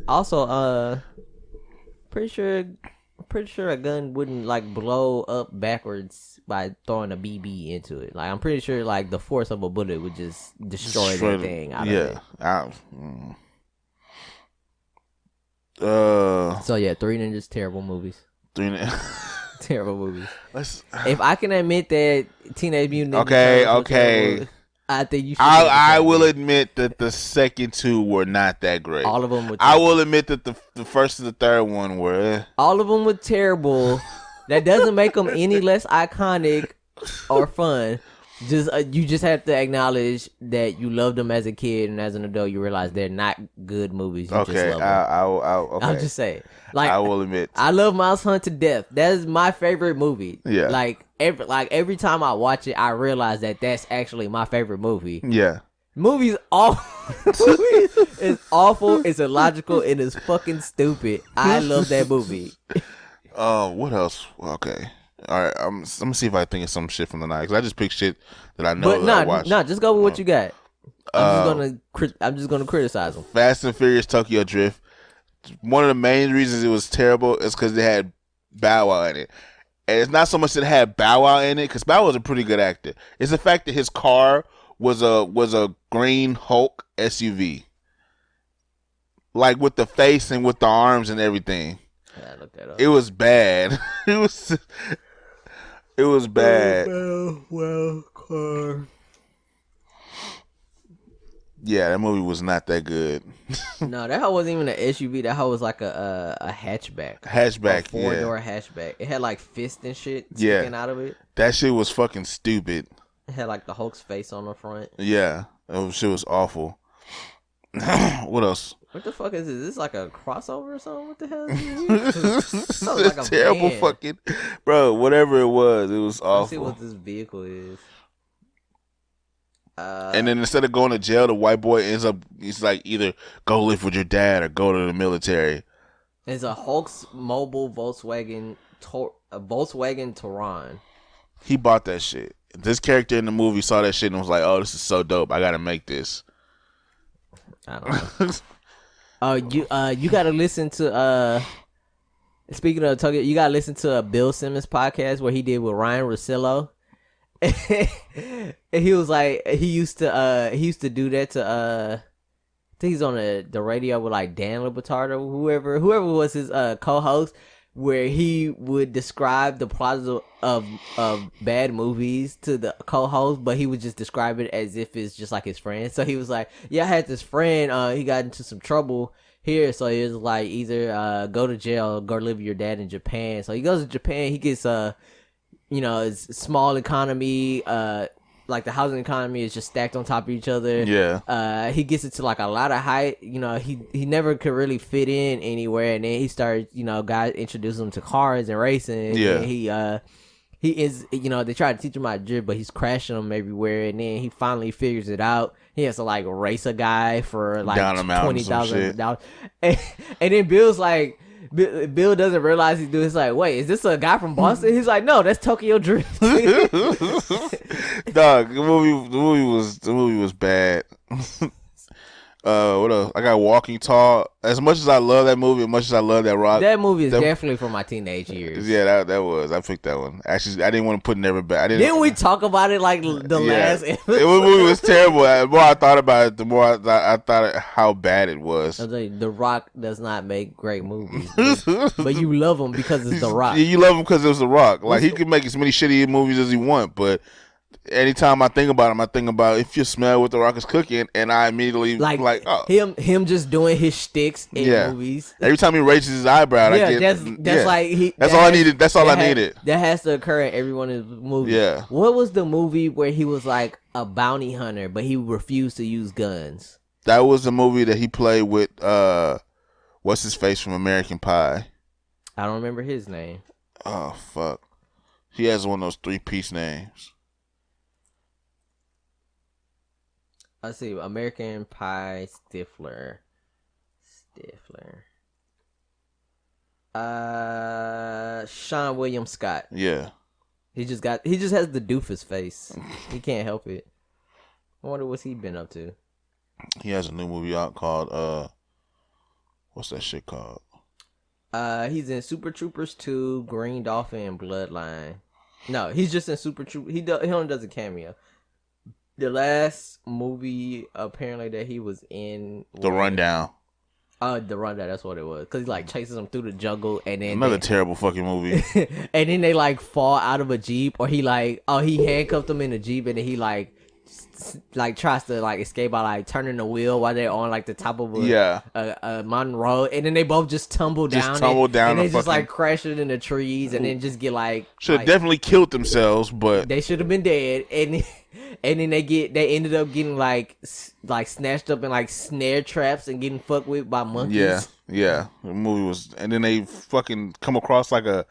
Also, pretty sure a gun wouldn't like blow up backwards by throwing a BB into it. Like I'm pretty sure like the force of a bullet would just destroy that thing out of it. So yeah, Three Ninjas, terrible movies. Terrible movies. If I can admit that Teenage Mutant Ninja Turtles were terrible, I think you should. I will admit that the second two were not that great. All of them were terrible. I will admit that the first and the third one were. All of them were terrible. That doesn't make them any less iconic or fun. Just you just have to acknowledge that you loved them as a kid, and as an adult, you realize they're not good movies. You okay, just love them. okay. I'll just say, like, I will admit, I love Mouse Hunt to death. That is my favorite movie. Yeah, like every time I watch it, I realize that that's actually my favorite movie. Yeah, movie's awful. It's awful. It's illogical. And it's fucking stupid. I love that movie. What else? Okay. All right, I'm gonna see if I think of some shit from the night. Cause I just picked shit that I know that I watched. Just go with what you got. I'm just gonna criticize them. Fast and Furious Tokyo Drift. One of the main reasons it was terrible is because they had Bow Wow in it, and it's not so much that it had Bow Wow in it, because Bow Wow was a pretty good actor. It's the fact that his car was a green Hulk SUV, like with the face and with the arms and everything. Yeah, I looked that up. It was bad. It was bad. Well, car. Yeah, that movie was not that good. No, that hoe wasn't even an SUV. That hoe was like a hatchback. Hatchback, a 4-door hatchback. It had like fists and shit sticking out of it. That shit was fucking stupid. It had like the Hulk's face on the front. Yeah, that shit was awful. What else? What the fuck is this? Is this like a crossover or something? What the hell is this? Like a terrible van. Fucking bro. Whatever it was awful. Let's see what this vehicle is. And then instead of going to jail, the white boy ends up. He's like, either go live with your dad or go to the military. It's a Hulk's mobile Volkswagen Touran. He bought that shit. This character in the movie saw that shit and was like, "Oh, this is so dope! I gotta make this." I don't know. You gotta listen to speaking of Tokyo, you gotta listen to a Bill Simmons podcast where he did with Ryan Russillo. And he was like, he used to do that to I think he's on the radio with like Dan LeBatard or whoever was his co-host, where he would describe the plots of bad movies to the co-host, but he would just describe it as if it's just like his friend. So he was like, yeah, I had this friend, he got into some trouble here, so he was like, either go to jail or go live with your dad in Japan. So he goes to Japan, he gets it's small economy, like the housing economy is just stacked on top of each other. Yeah. He gets into like a lot of height. He never could really fit in anywhere, and then he started, guys introducing him to cars and racing. Yeah. And he he is, they try to teach him how to drift, but he's crashing them everywhere. And then he finally figures it out. He has to like race a guy for like Down a mountain, some $20,000, and then Bill's like. Bill doesn't realize he's doing. He's like, wait, is this a guy from Boston? He's like, no, that's Tokyo Drift. Dog, the movie was bad. What else? I got Walking Tall. As much as I love that movie, as much as I love that rock, that movie is definitely from my teenage years. Yeah, that was. I picked that one. Actually, I didn't want to put Never Back. Didn't we talk about it like the last episode? The movie was terrible. The more I thought about it, the more I thought how bad it was. The Rock does not make great movies, but you love him because it's The Rock. You love him because it was The Rock. Like he can make as many shitty movies as he want, but anytime I think about him, I think about if you smell what The Rock is cooking, and I immediately like oh. him just doing his shticks in movies. Every time he raises his eyebrow, I get that's all I needed. That's all I needed. That has to occur in every one of his movies. Yeah. What was the movie where he was like a bounty hunter, but he refused to use guns? That was the movie that he played with. What's his face from American Pie? I don't remember his name. Oh fuck, he has one of those 3-piece names. Let's see, American Pie Stifler. Sean William Scott. Yeah. He just has the doofus face. He can't help it. I wonder what's he been up to. He has a new movie out called what's that shit called? He's in Super Troopers 2, Green Dolphin, and Bloodline. No, he's just in Super Troopers. He only does a cameo. The last movie apparently that he was in, The Rundown. The Rundown. That's what it was. Cause he like chases them through the jungle, and then another terrible fucking movie. And then they like fall out of a jeep, or he handcuffed them in a jeep, and then he like tries to like escape by like turning the wheel while they're on like the top of a mountain road, and then they both just tumble down, and they just like crash it in the trees, and then just get like should have definitely killed themselves, but they should have been dead, and then they ended up getting like snatched up in like snare traps and getting fucked with by monkeys. Yeah. The movie was, and then they fucking come across like a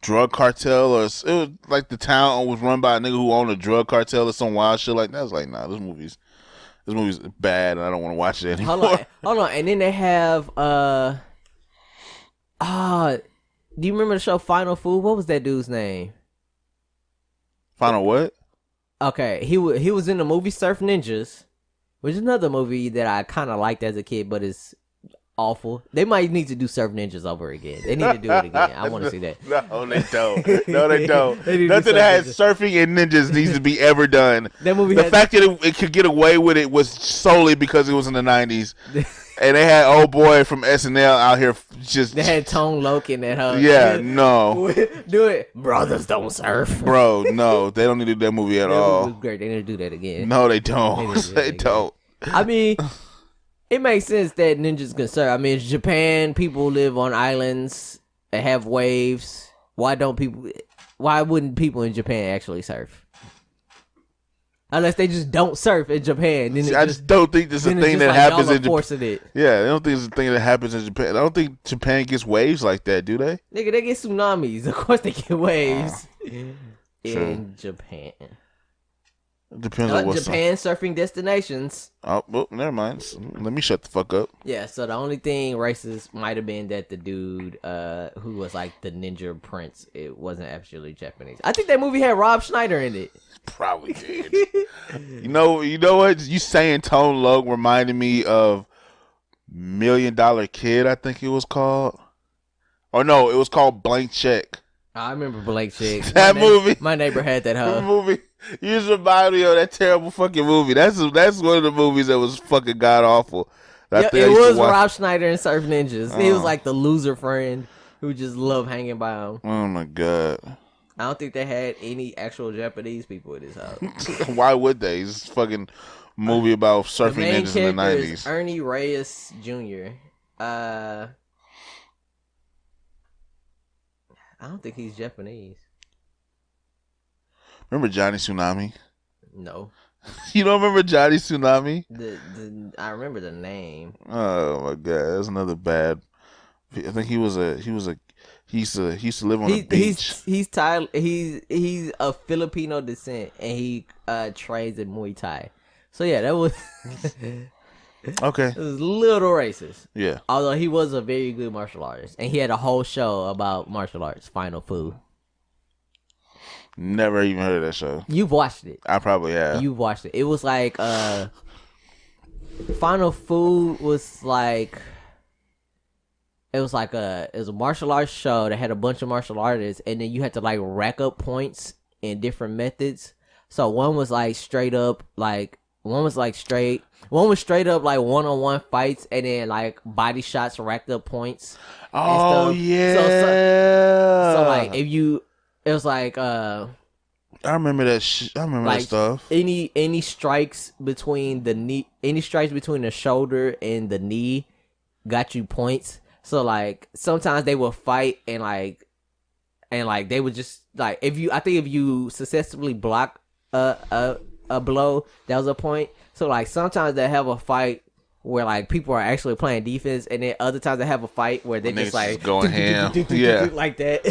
drug cartel, or it was like the town was run by a nigga who owned a drug cartel or some wild shit like that. I was like, nah, this movie's bad, and I don't want to watch it anymore. Hold on, and then they have do you remember the show Final Food? What was that dude's name? Final what? Okay, he was in the movie Surf Ninjas, which is another movie that I kind of liked as a kid, but it's awful. They might need to do Surf Ninjas over again. They need to do it again. I want to see that. No, they don't. No, they don't. Nothing that has surfing and ninjas needs to be ever done. That movie. The fact that it could get away with it was solely because it was in the 90s. And they had old boy from SNL out here just. They had Tone Loc in that hoe. Yeah, no. Do it. Brothers don't surf. Bro, no. They don't need to do that movie at all. Movie was great. They need to do that again. No, they don't. They don't. I mean, it makes sense that ninjas can surf. I mean, in Japan, people live on islands that have waves. Why wouldn't people in Japan actually surf? Unless they just don't surf in Japan. Then I just don't think this is a thing that happens in Japan. It. Yeah, I don't think it's a thing that happens in Japan. I don't think Japan gets waves like that, do they? Nigga, they get tsunamis. Of course they get waves in Japan. It depends on what Japan surfing destinations. Oh, well, never mind. Let me shut the fuck up. Yeah, so the only thing racist might have been that the dude who was like the ninja prince, it wasn't actually Japanese. I think that movie had Rob Schneider in it. Probably did. You know what? You saying Tone Loc reminded me of $1 Million Kid, I think it was called. Or no, it was called Blank Check. I remember Blank Check. That movie. My neighbor had that hoe. Movie. You just remind me of that terrible fucking movie. That's one of the movies that was fucking god awful. Yeah, it was Rob Schneider in Surf Ninjas. He was like the loser friend who just loved hanging by him. Oh my god. I don't think they had any actual Japanese people in this house. Why would they? It's a fucking movie about surfing ninjas in the 90s. Is Ernie Reyes Jr. I don't think he's Japanese. Remember Johnny Tsunami? No. You don't remember Johnny Tsunami? I remember the name. Oh my god, that's another bad. I think he was a he used to live on the beach. He's a Filipino descent, and he trains in Muay Thai. So yeah, that was Okay. it was a little racist. Yeah. Although he was a very good martial artist, and he had a whole show about martial arts, Final Food. Never even heard of that show. You've watched it. I probably have. You've watched it. It was like Final Food was like. It was a martial arts show that had a bunch of martial artists, and then you had to like rack up points in different methods. So one was straight up like straight up like one-on-one fights, and then like body shots racked up points. Oh yeah. So like it was like I remember that. I remember that stuff. Any strikes between the shoulder and the knee got you points. So like sometimes they would fight and they would just like if you successfully block a blow, that was a point. So like sometimes they have a fight where like people are actually playing defense, and then other times they have a fight where they just like going ham, yeah, like that.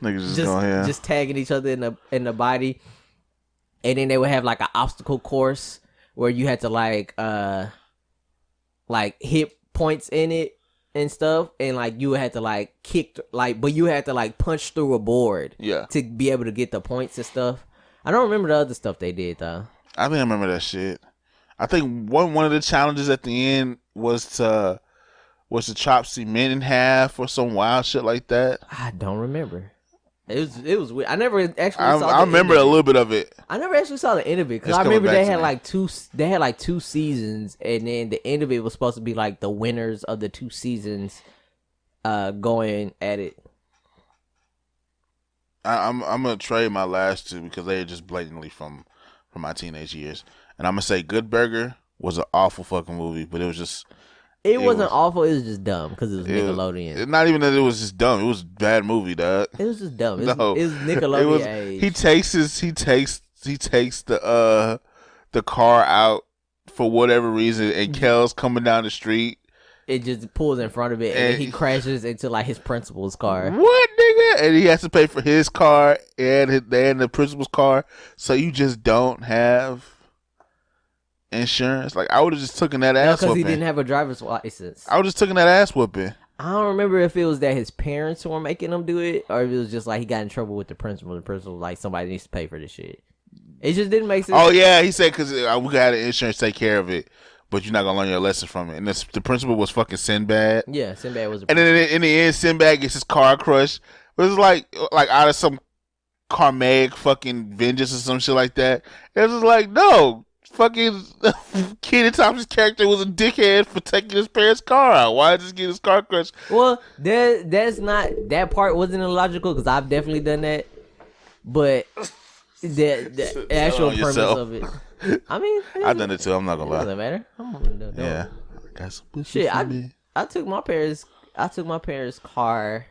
Niggas just going ham, just tagging each other in the body, and then they would have like an obstacle course where you had to like hit points in it and stuff, and like you had to like kick but you had to like punch through a board, yeah, to be able to get the points and stuff. I don't remember the other stuff they did though. I think I remember that shit. I think one of the challenges at the end was to chop cement in half or some wild shit like that. I don't remember. It was weird. I never actually saw I remember a little bit of it. I never actually saw the end of it because I remember they had like two seasons, and then the end of it was supposed to be like the winners of the 2 seasons going at it. I'm gonna trade my last 2 because they are just blatantly from my teenage years, and I'm gonna say Good Burger was an awful fucking movie, but it was just. It wasn't awful. It was just dumb because it was Nickelodeon. It's not even that it was just dumb. It was a bad movie, dog. It was just dumb. It was Nickelodeon age. He takes the car out for whatever reason, and Kel's coming down the street. It just pulls in front of it, and then he crashes into like his principal's car. What, nigga? And he has to pay for his car and the principal's car. So you just don't have insurance. Like I would have just taken that ass whooping. Because he didn't have a driver's license. I would have just taken that ass whooping. I don't remember if it was that his parents were making him do it, or if it was just like he got in trouble with the principal. The principal was like, somebody needs to pay for this shit. It just didn't make sense. Oh yeah, he said because we got the insurance take care of it, but you're not gonna learn your lesson from it. And the principal was fucking Sinbad. Yeah, Sinbad was. And then in the end, Sinbad gets his car crushed. It was like out of some karmic fucking vengeance or some shit like that. It was just like, no. Fucking Kenan Thompson's character was a dickhead for taking his parents' car out. Why just get his car crushed? Well, that's not, that part wasn't illogical because I've definitely done that. But the actual premise of it, I mean, I've done it too. I'm not gonna lie. Doesn't matter. I'm gonna do it. Yeah, got some shit. I took my parents' car.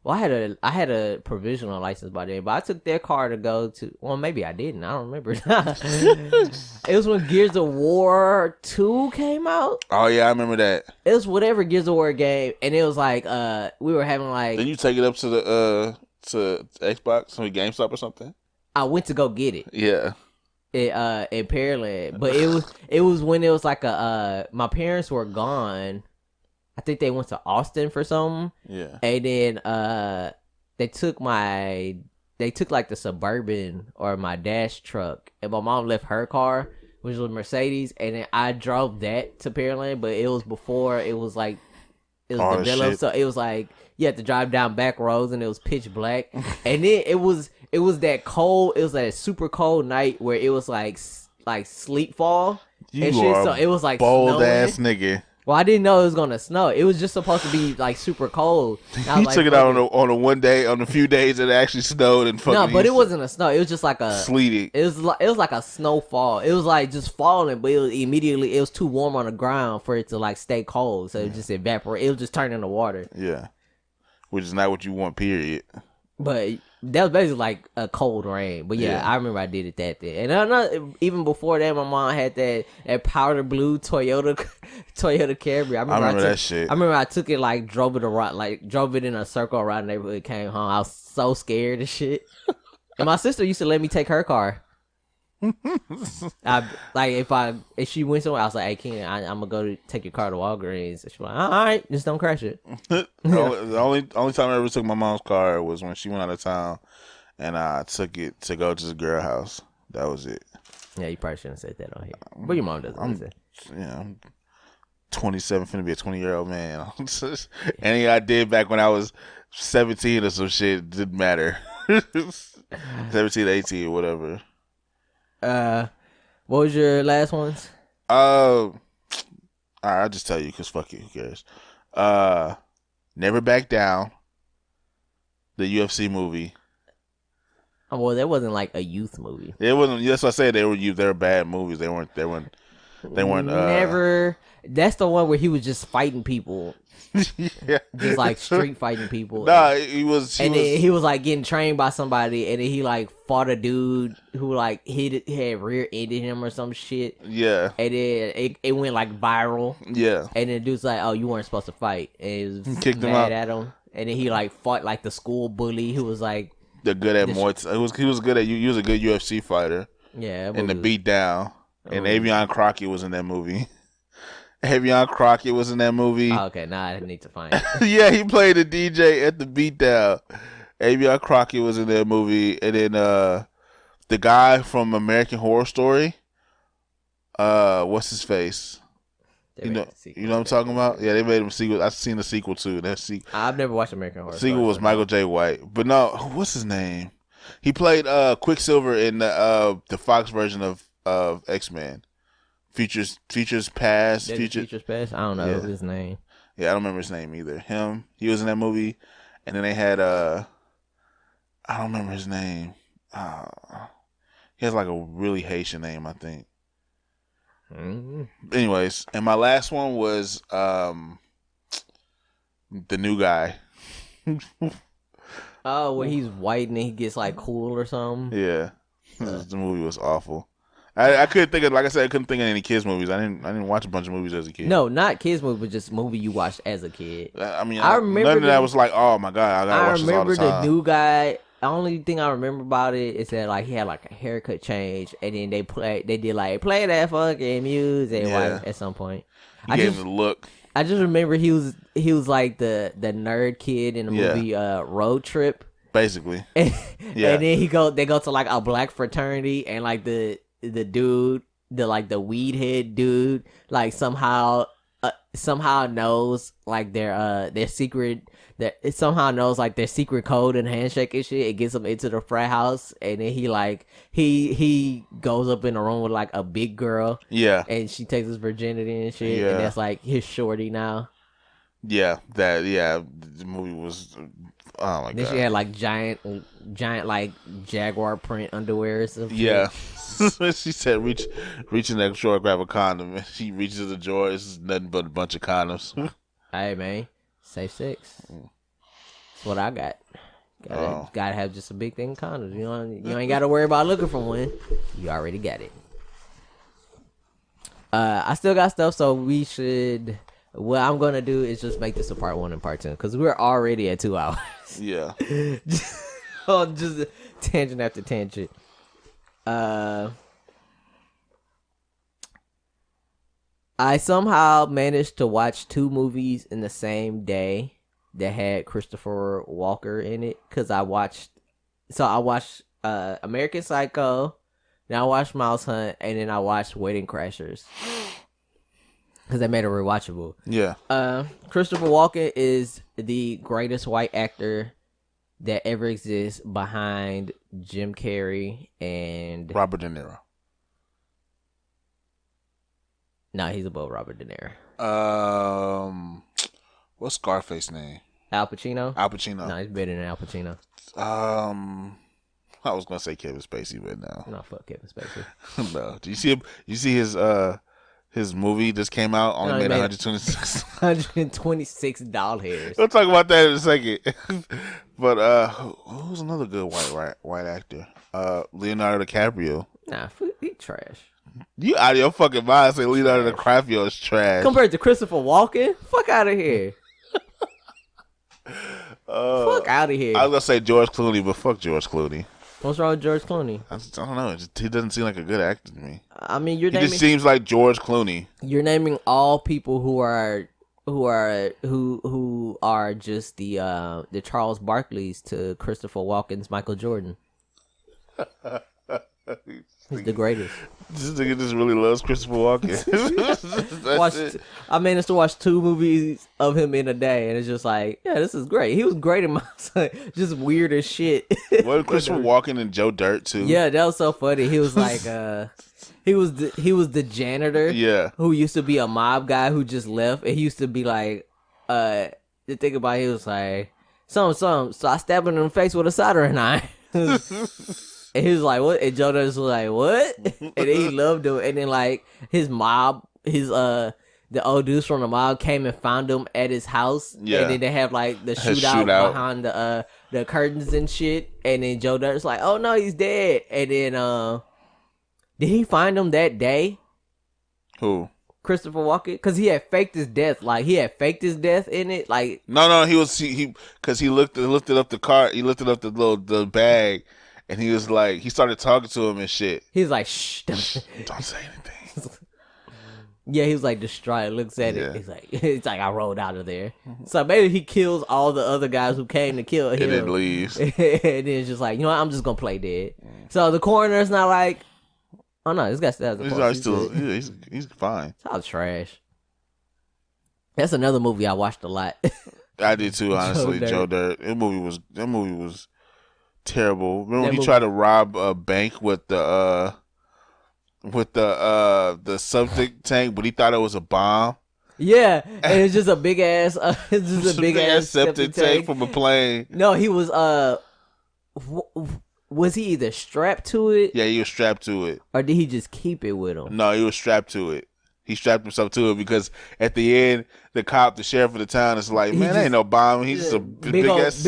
Well, I had a provisional license by then, but I took their car to go to. Well, maybe I didn't. I don't remember. It was when Gears of War 2 came out. Oh yeah, I remember that. It was whatever Gears of War game, and it was like we were having like. Then you take it up to the to Xbox, or GameStop or something. I went to go get it. Yeah. In Pearland, but it was when it was like my parents were gone. I think they went to Austin for something. Yeah. And then they took like the Suburban or my Dash truck, and my mom left her car, which was a Mercedes, and then I drove that to Pearland, but it was before it was developed, shit. so it was like you had to drive down back roads and it was pitch black. And then it was that cold, it was that super cold night where it was like sleet fall You and shit, are so it was like bold snowing. Ass nigga. Well, I didn't know it was gonna snow. It was just supposed to be like super cold. He took it out on a few days that it actually snowed and fucking. No, but it wasn't a snow. It was just like a sleety. It was like a snowfall. It was like just falling, but it was too warm on the ground for it to like stay cold. So it just evaporated. It was just turning to water. Yeah, which is not what you want. Period. But That was basically like a cold rain. But yeah, Yeah. I remember I did it that day. And even before that, my mom had that powder blue Toyota Toyota Camry. I remember that shit. I remember I took it, like drove it around, like drove it in a circle around the neighborhood. Came home, I was so scared and shit. And my sister used to let me take her car. If she went somewhere, I was like, "Hey, Ken, I'm gonna go take your car to Walgreens." And she was like, "All right, just don't crash it." The only time I ever took my mom's car was when she went out of town, and I took it to go to the girl house. That was it. Yeah, you probably shouldn't have said that on here, but your mom doesn't listen. I'm 27, finna be a 20-year-old man. Anything I did back when I was 17 or some shit didn't matter. 17, 18, or whatever. What was your last ones? All right, I'll just tell you because fuck you, who cares? Never Back Down, the UFC movie. Oh, well, that wasn't like a youth movie. It wasn't. That's what I said. They were bad movies. They weren't. Never. That's the one where he was just fighting people, Yeah. just like street fighting people. Nah, he was. Then he was like getting trained by somebody, and then he like fought a dude who like had rear ended him or some shit. Yeah. And then it went like viral. Yeah. And then the dude's like, "Oh, you weren't supposed to fight." And he was Kicked him mad out. at him. And then he like fought like the school bully who was like, They're good at Muay Thai. He was good at. He was a good UFC fighter. yeah. And the beat down. And Avion Crockett was in that movie. Avion Crockett was in that movie. Oh, okay, now I need to find it. Yeah, he played the DJ at the beatdown. Avion Crockett was in that movie, and then the guy from American Horror Story. What's his face? You know what I'm talking about? Yeah, they made him sequel. I've seen the sequel too. I've never watched American Horror. Sequel was Michael J. White, but no, what's his name? He played Quicksilver in the Fox version of X-Men. Futures Past. Futures Past. I don't know his name. Yeah, I don't remember his name either. He was in that movie, and then they had I don't remember his name. He has like a really Haitian name, I think. Mm-hmm. Anyways, and my last one was the New Guy. Oh, when he's white and then he gets like cool or something. Yeah, the movie was awful. I couldn't think of, like I said, I couldn't think of any kids movies. I didn't watch a bunch of movies as a kid. No, not kids movies, but just movie you watched as a kid. I mean, I remember none of that was like, oh my god, I gotta watch this all the time. remember the New Guy. The only thing I remember about it is that like he had like a haircut change, and then they did like play that fucking music at some point. He gave him the look. I just remember he was like the nerd kid in the movie Road Trip. Basically. And then they go to like a black fraternity, and like the dude, the weed head dude, like somehow knows like their secret, that it somehow knows like their secret code and handshake and shit. It gets him into the frat house, and then he goes up in the room with like a big girl, and she takes his virginity and shit, and that's like his shorty now. The movie was, oh my god. Then she had like giant like jaguar print underwear or something. Yeah. She said, reach in that drawer, grab a condom. And she reaches in the drawer. It's nothing but a bunch of condoms. Hey man, safe sex. That's what I got. Gotta have just a big thing of condoms. You ain't got to worry about looking for one. You already got it. I still got stuff, so we should. What I'm gonna do is just make this a part 1 and part 2 because we're already at 2 hours. Yeah. just tangent after tangent. I somehow managed to watch 2 movies in the same day that had Christopher Walken in it. Cause I watched American Psycho, then I watched Mouse Hunt, and then I watched Wedding Crashers. Cause they made it rewatchable. Yeah. Christopher Walken is the greatest white actor that ever exists behind Jim Carrey and Robert De Niro. No, he's above Robert De Niro. What's Scarface's name? Al Pacino? Al Pacino. No, he's better than Al Pacino. I was gonna say Kevin Spacey, but no. No, fuck Kevin Spacey. No. Do you see his his movie just came out, only No, he made made 126. $126. We'll talk about that in a second. But who's another good white actor? Leonardo DiCaprio. Nah, he trash. You out of your fucking mind? Say Leonardo DiCaprio is trash compared to Christopher Walken. Fuck out of here. Fuck out of here. I was gonna say George Clooney, but fuck George Clooney. What's wrong with George Clooney? I don't know. He doesn't seem like a good actor to me. I mean, He just seems like George Clooney. You're naming all people who are just the Charles Barkleys to Christopher Walken's Michael Jordan. He's the greatest. This nigga just really loves Christopher Walken. I managed to watch 2 movies of him in a day, and it's just like, yeah, this is great. He was great in my son. Just weird as shit. What, Christopher Walken and Joe Dirt too? Yeah, that was so funny. He was like, he was the janitor. Yeah. Who used to be a mob guy who just left, and he used to be like, the thing about it, he was like, so I stabbed him in the face with a soldering iron. And he was like, what? And Joe was like, what? And then he loved him. And then like the old dudes from the mob came and found him at his house. Yeah. And then they have like the shootout behind the curtains and shit. And then Joe Dirt's like, oh no, he's dead. And then did he find him that day? Who? Christopher Walken? Because he had faked his death. Like he had faked his death in it. Like no, he lifted up the car. He lifted up the bag. And he was like, he started talking to him and shit. He was like, shh. Don't say anything. Yeah, he was like distraught. Looks at it. It's like I rolled out of there. So maybe he kills all the other guys who came to kill him. And then leaves. And then it's just like, you know what? I'm just gonna play dead. So the coroner's not like, oh no, this guy still has a pulse. He's fine. It's all trash. That's another movie I watched a lot. I did too, honestly. Joe Dirt. That movie was terrible. Remember when he tried to rob a bank with the septic tank, but he thought it was a bomb. Yeah, and it's just a big ass, big ass septic tank from a plane. No, he was was he either strapped to it? Yeah, he was strapped to it. Or did he just keep it with him? No, he was strapped to it. He strapped himself to it because at the end, the sheriff of the town is like, man, that ain't no bomb. He's just a big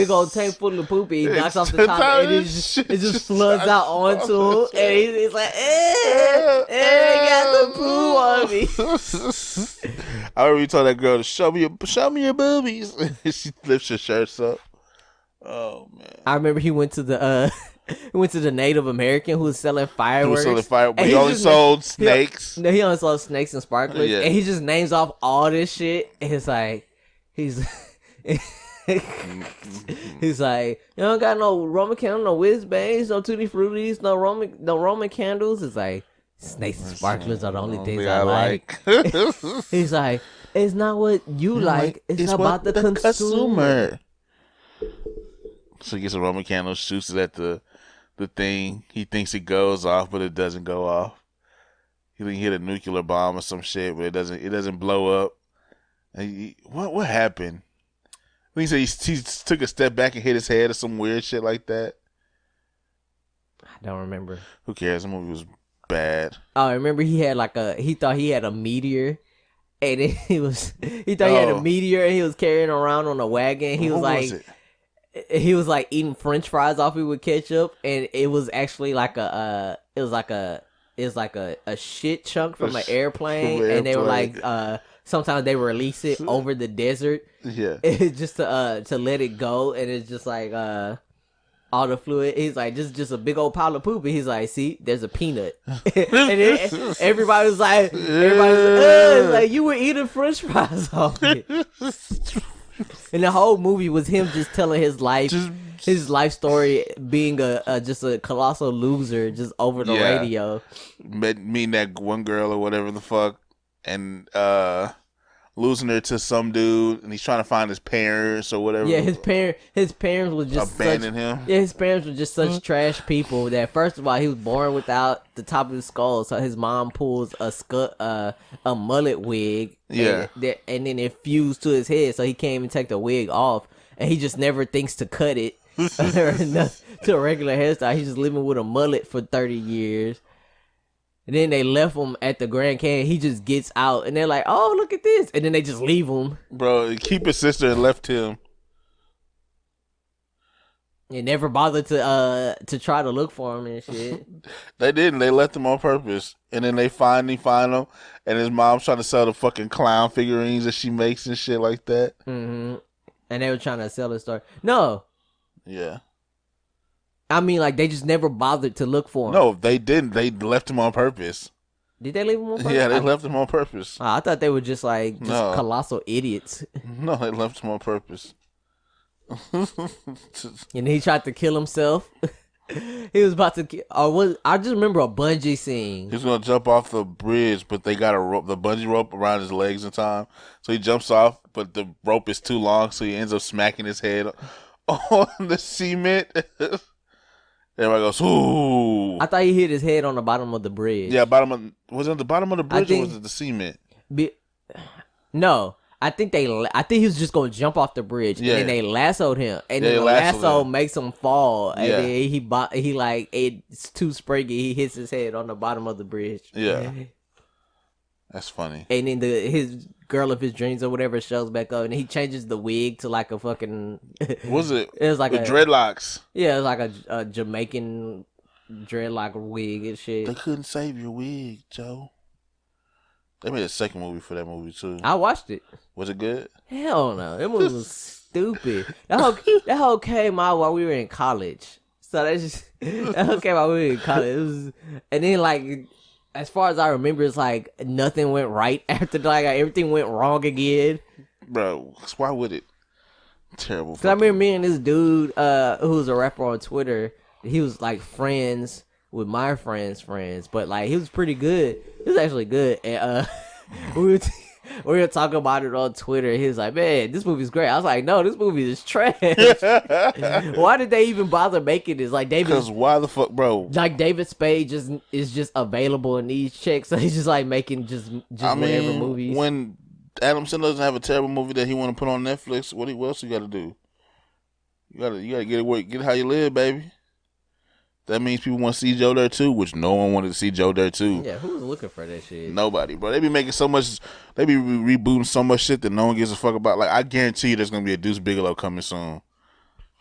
old tank full of poopy. He knocks off the top and it just floods out onto him. And he's like, got the poo on me. I remember you told that girl to show me your boobies. She lifts her shirts up. Oh man! I remember he went to the Native American who was selling fireworks. He only sold snakes. He only sold snakes and sparklers. Yeah. And he just names off all this shit. And it's like, he's like, you don't got no Roman candles, no whiz bangs, no tutti fruities, no Roman candles. It's like, snakes and sparklers are the only things I like. He's like, it's not what you like. It's about the consumer. So he gets a Roman candle, shoots it at the thing. He thinks it goes off, but it doesn't go off. He hit a nuclear bomb or some shit, but it doesn't blow up. And what happened? He said he took a step back and hit his head or some weird shit like that. I don't remember. Who cares? The movie was bad. Oh, I remember he thought he had a meteor. And he thought he had a meteor and he was carrying around on a wagon. He was like eating French fries off it with ketchup, and it was actually like a shit chunk from an airplane, and they were like sometimes they release it over the desert, just to let it go, and it's just like all the fluid. He's like, just a big old pile of poop, and he's like, see, there's a peanut, and then everybody was like, like you were eating French fries off it. And the whole movie was him just telling his life story, being just a colossal loser, just over the radio. Meeting that one girl or whatever the fuck, and losing her to some dude, and he's trying to find his parents or whatever. Yeah, his parents were just abandoned him. Yeah, his parents were just such trash people that first of all he was born without the top of his skull, so his mom pulls a mullet wig. Yeah, and then it fused to his head, so he can't even take the wig off, and he just never thinks to cut it to a regular hairstyle. He's just living with a mullet for 30 years. And then they left him at the Grand Canyon. He just gets out, and they're like, "Oh, look at this!" And then they just leave him. Bro, keep his sister and left him. And never bothered to try to look for him and shit. They didn't. They left him on purpose, and then they finally find him. And his mom's trying to sell the fucking clown figurines that she makes and shit like that. Mm-hmm. And they were trying to sell the story. No. Yeah. I mean, like, they just never bothered to look for him. No, they didn't. They left him on purpose. Did they leave him on purpose? Yeah, they left him on purpose. I thought they were just, like, colossal idiots. No, they left him on purpose. And he tried to kill himself. He was about to I just remember a bungee scene. He was going to jump off the bridge, but they got the bungee rope around his legs in time. So he jumps off, but the rope is too long, so he ends up smacking his head on the cement. Everybody goes, ooh. I thought he hit his head on the bottom of the bridge. Yeah, was it the bottom of the bridge or was it the cement? No, I think he was just gonna jump off the bridge, yeah. and then they lassoed him, and then the lasso makes him fall, and then he like it's too springy. He hits his head on the bottom of the bridge. Yeah, that's funny. And then his girl of his dreams or whatever shows back up, and he changes the wig to like a fucking. Was it? It was like with dreadlocks. Yeah, it was like a Jamaican dreadlock wig and shit. They couldn't save your wig, Joe. They made a second movie for that movie too. I watched it. Was it good? Hell no, that movie was stupid. That whole came out while we were in college. So that whole came out while we were in college. And then like, as far as I remember, it's like nothing went right after like everything went wrong again. Bro, why would it? Terrible. Cause I remember me and this dude, who was a rapper on Twitter, he was like friends with my friends, but like he was pretty good. He was actually good, and we were talking about it on Twitter. He was like, "Man, this movie's great." I was like, "No, this movie is trash. Why did they even bother making this?" Like because why the fuck, bro? Like David Spade is just available in these checks, so he's just like making just whatever movies. When Adam Sandler doesn't have a terrible movie that he want to put on Netflix, what else you got to do? You gotta get it work, get how you live, baby. That means people want to see Joe there too, which no one wanted to see Joe there too. Yeah, who was looking for that shit? Nobody, bro. They be making so much, they be rebooting so much shit that no one gives a fuck about. Like, I guarantee you there's going to be a Deuce Bigelow coming soon.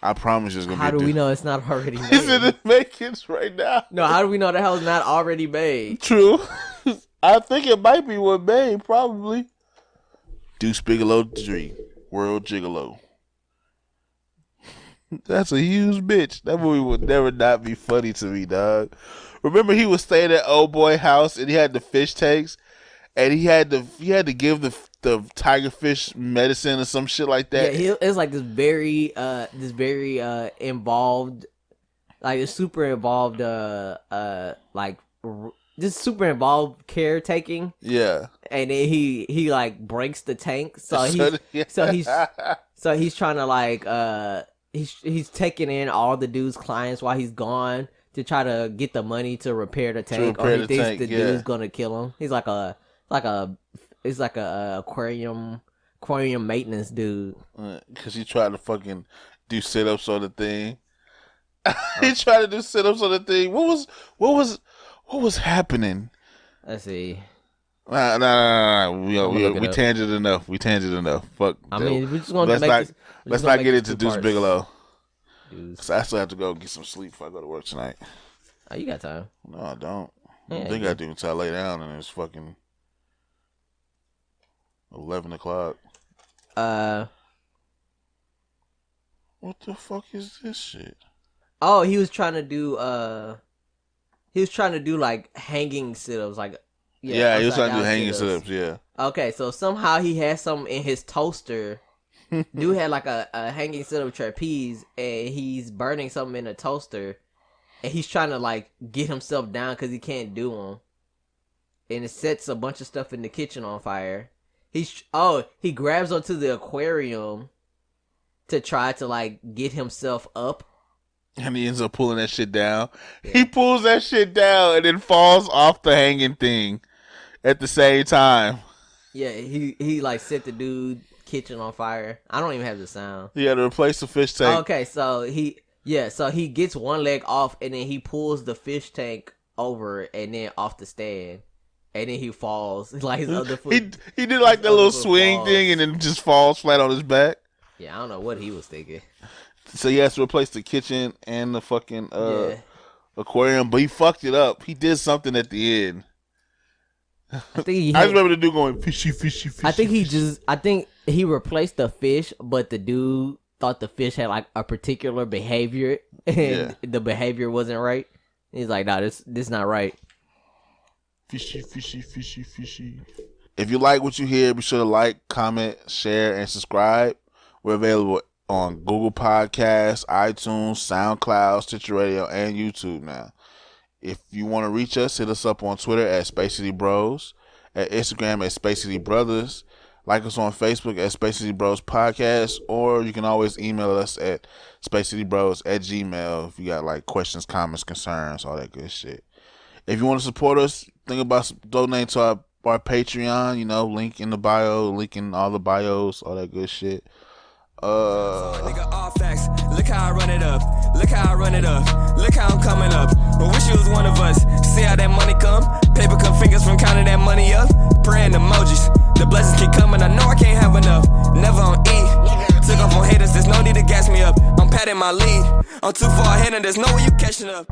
I promise there's going to be How do we know it's not already made? It's in the makings right now. No, how do we know the hell's not already made? True. I think it might be what made, probably. Deuce Bigelow 3, World Gigolo. That's a huge bitch. That movie would never not be funny to me, dog. Remember, he was staying at old boy house and he had the fish tanks, and he had to give the tiger fish medicine or some shit like that. Yeah, it was like this very involved, like a super involved, this super involved caretaking. Yeah, and then he like breaks the tank, so he's trying to like He's taking in all the dude's clients while he's gone to try to get the money to repair the tank, or he thinks the dude's gonna kill him. He's like a aquarium maintenance dude. Because he tried to fucking do sit-ups on the thing. He tried to do sit-ups on the thing. What was happening? Let's see. Nah. We tangent enough. Fuck. I mean, we're just gonna let's not get into Deuce Bigelow. Cause I still have to go get some sleep before I go to work tonight. Oh, you got time? No, I don't. Yeah, I think I do until I lay down and it's fucking 11 o'clock. What the fuck is this shit? Oh, he was trying to do like hanging sit-ups, like. Yeah, he was trying to do hanging sit-ups, yeah. Okay, so somehow he had something in his toaster. Dude had like a hanging sit-up trapeze, and he's burning something in a toaster, and he's trying to like get himself down because he can't do them. And it sets a bunch of stuff in the kitchen on fire. He grabs onto the aquarium to try to like get himself up. And he ends up pulling that shit down. Yeah. He pulls that shit down and then falls off the hanging thing at the same time. Yeah, he like set the dude kitchen on fire. I don't even have the sound. He had to replace the fish tank. Okay, so he gets one leg off and then he pulls the fish tank over and then off the stand, and then he falls like his other foot. He did like that little swing thing and then just falls flat on his back. Yeah, I don't know what he was thinking. So he has to replace the kitchen and the fucking aquarium, but he fucked it up. He did something at the end. I think I just remember the dude going fishy, fishy, fishy. I think he replaced the fish, but the dude thought the fish had like a particular behavior, and the behavior wasn't right. He's like, "Nah, this not right." Fishy, fishy, fishy, fishy. If you like what you hear, be sure to like, comment, share, and subscribe. We're available on Google Podcasts, iTunes, SoundCloud, Stitcher Radio, and YouTube now. If you want to reach us, hit us up on Twitter at Space City Bros, at Instagram at Space City Brothers, like us on Facebook at Space City Bros Podcast, or you can always email us at spacecitybros@gmail.com if you got like questions, comments, concerns, all that good shit. If you want to support us, think about donating to our Patreon, link in the bio, link in all the bios, all that good shit. Nigga, all facts. Look how I run it up. Look how I run it up. Look how I'm coming up. I wish you was one of us. See how that money come? Paper cut fingers from counting that money up. Praying emojis. The blessings keep coming. I know I can't have enough. Never on E. Took off on haters. There's no need to gas me up. I'm patting my lead. I'm too far ahead and there's no way you catching up.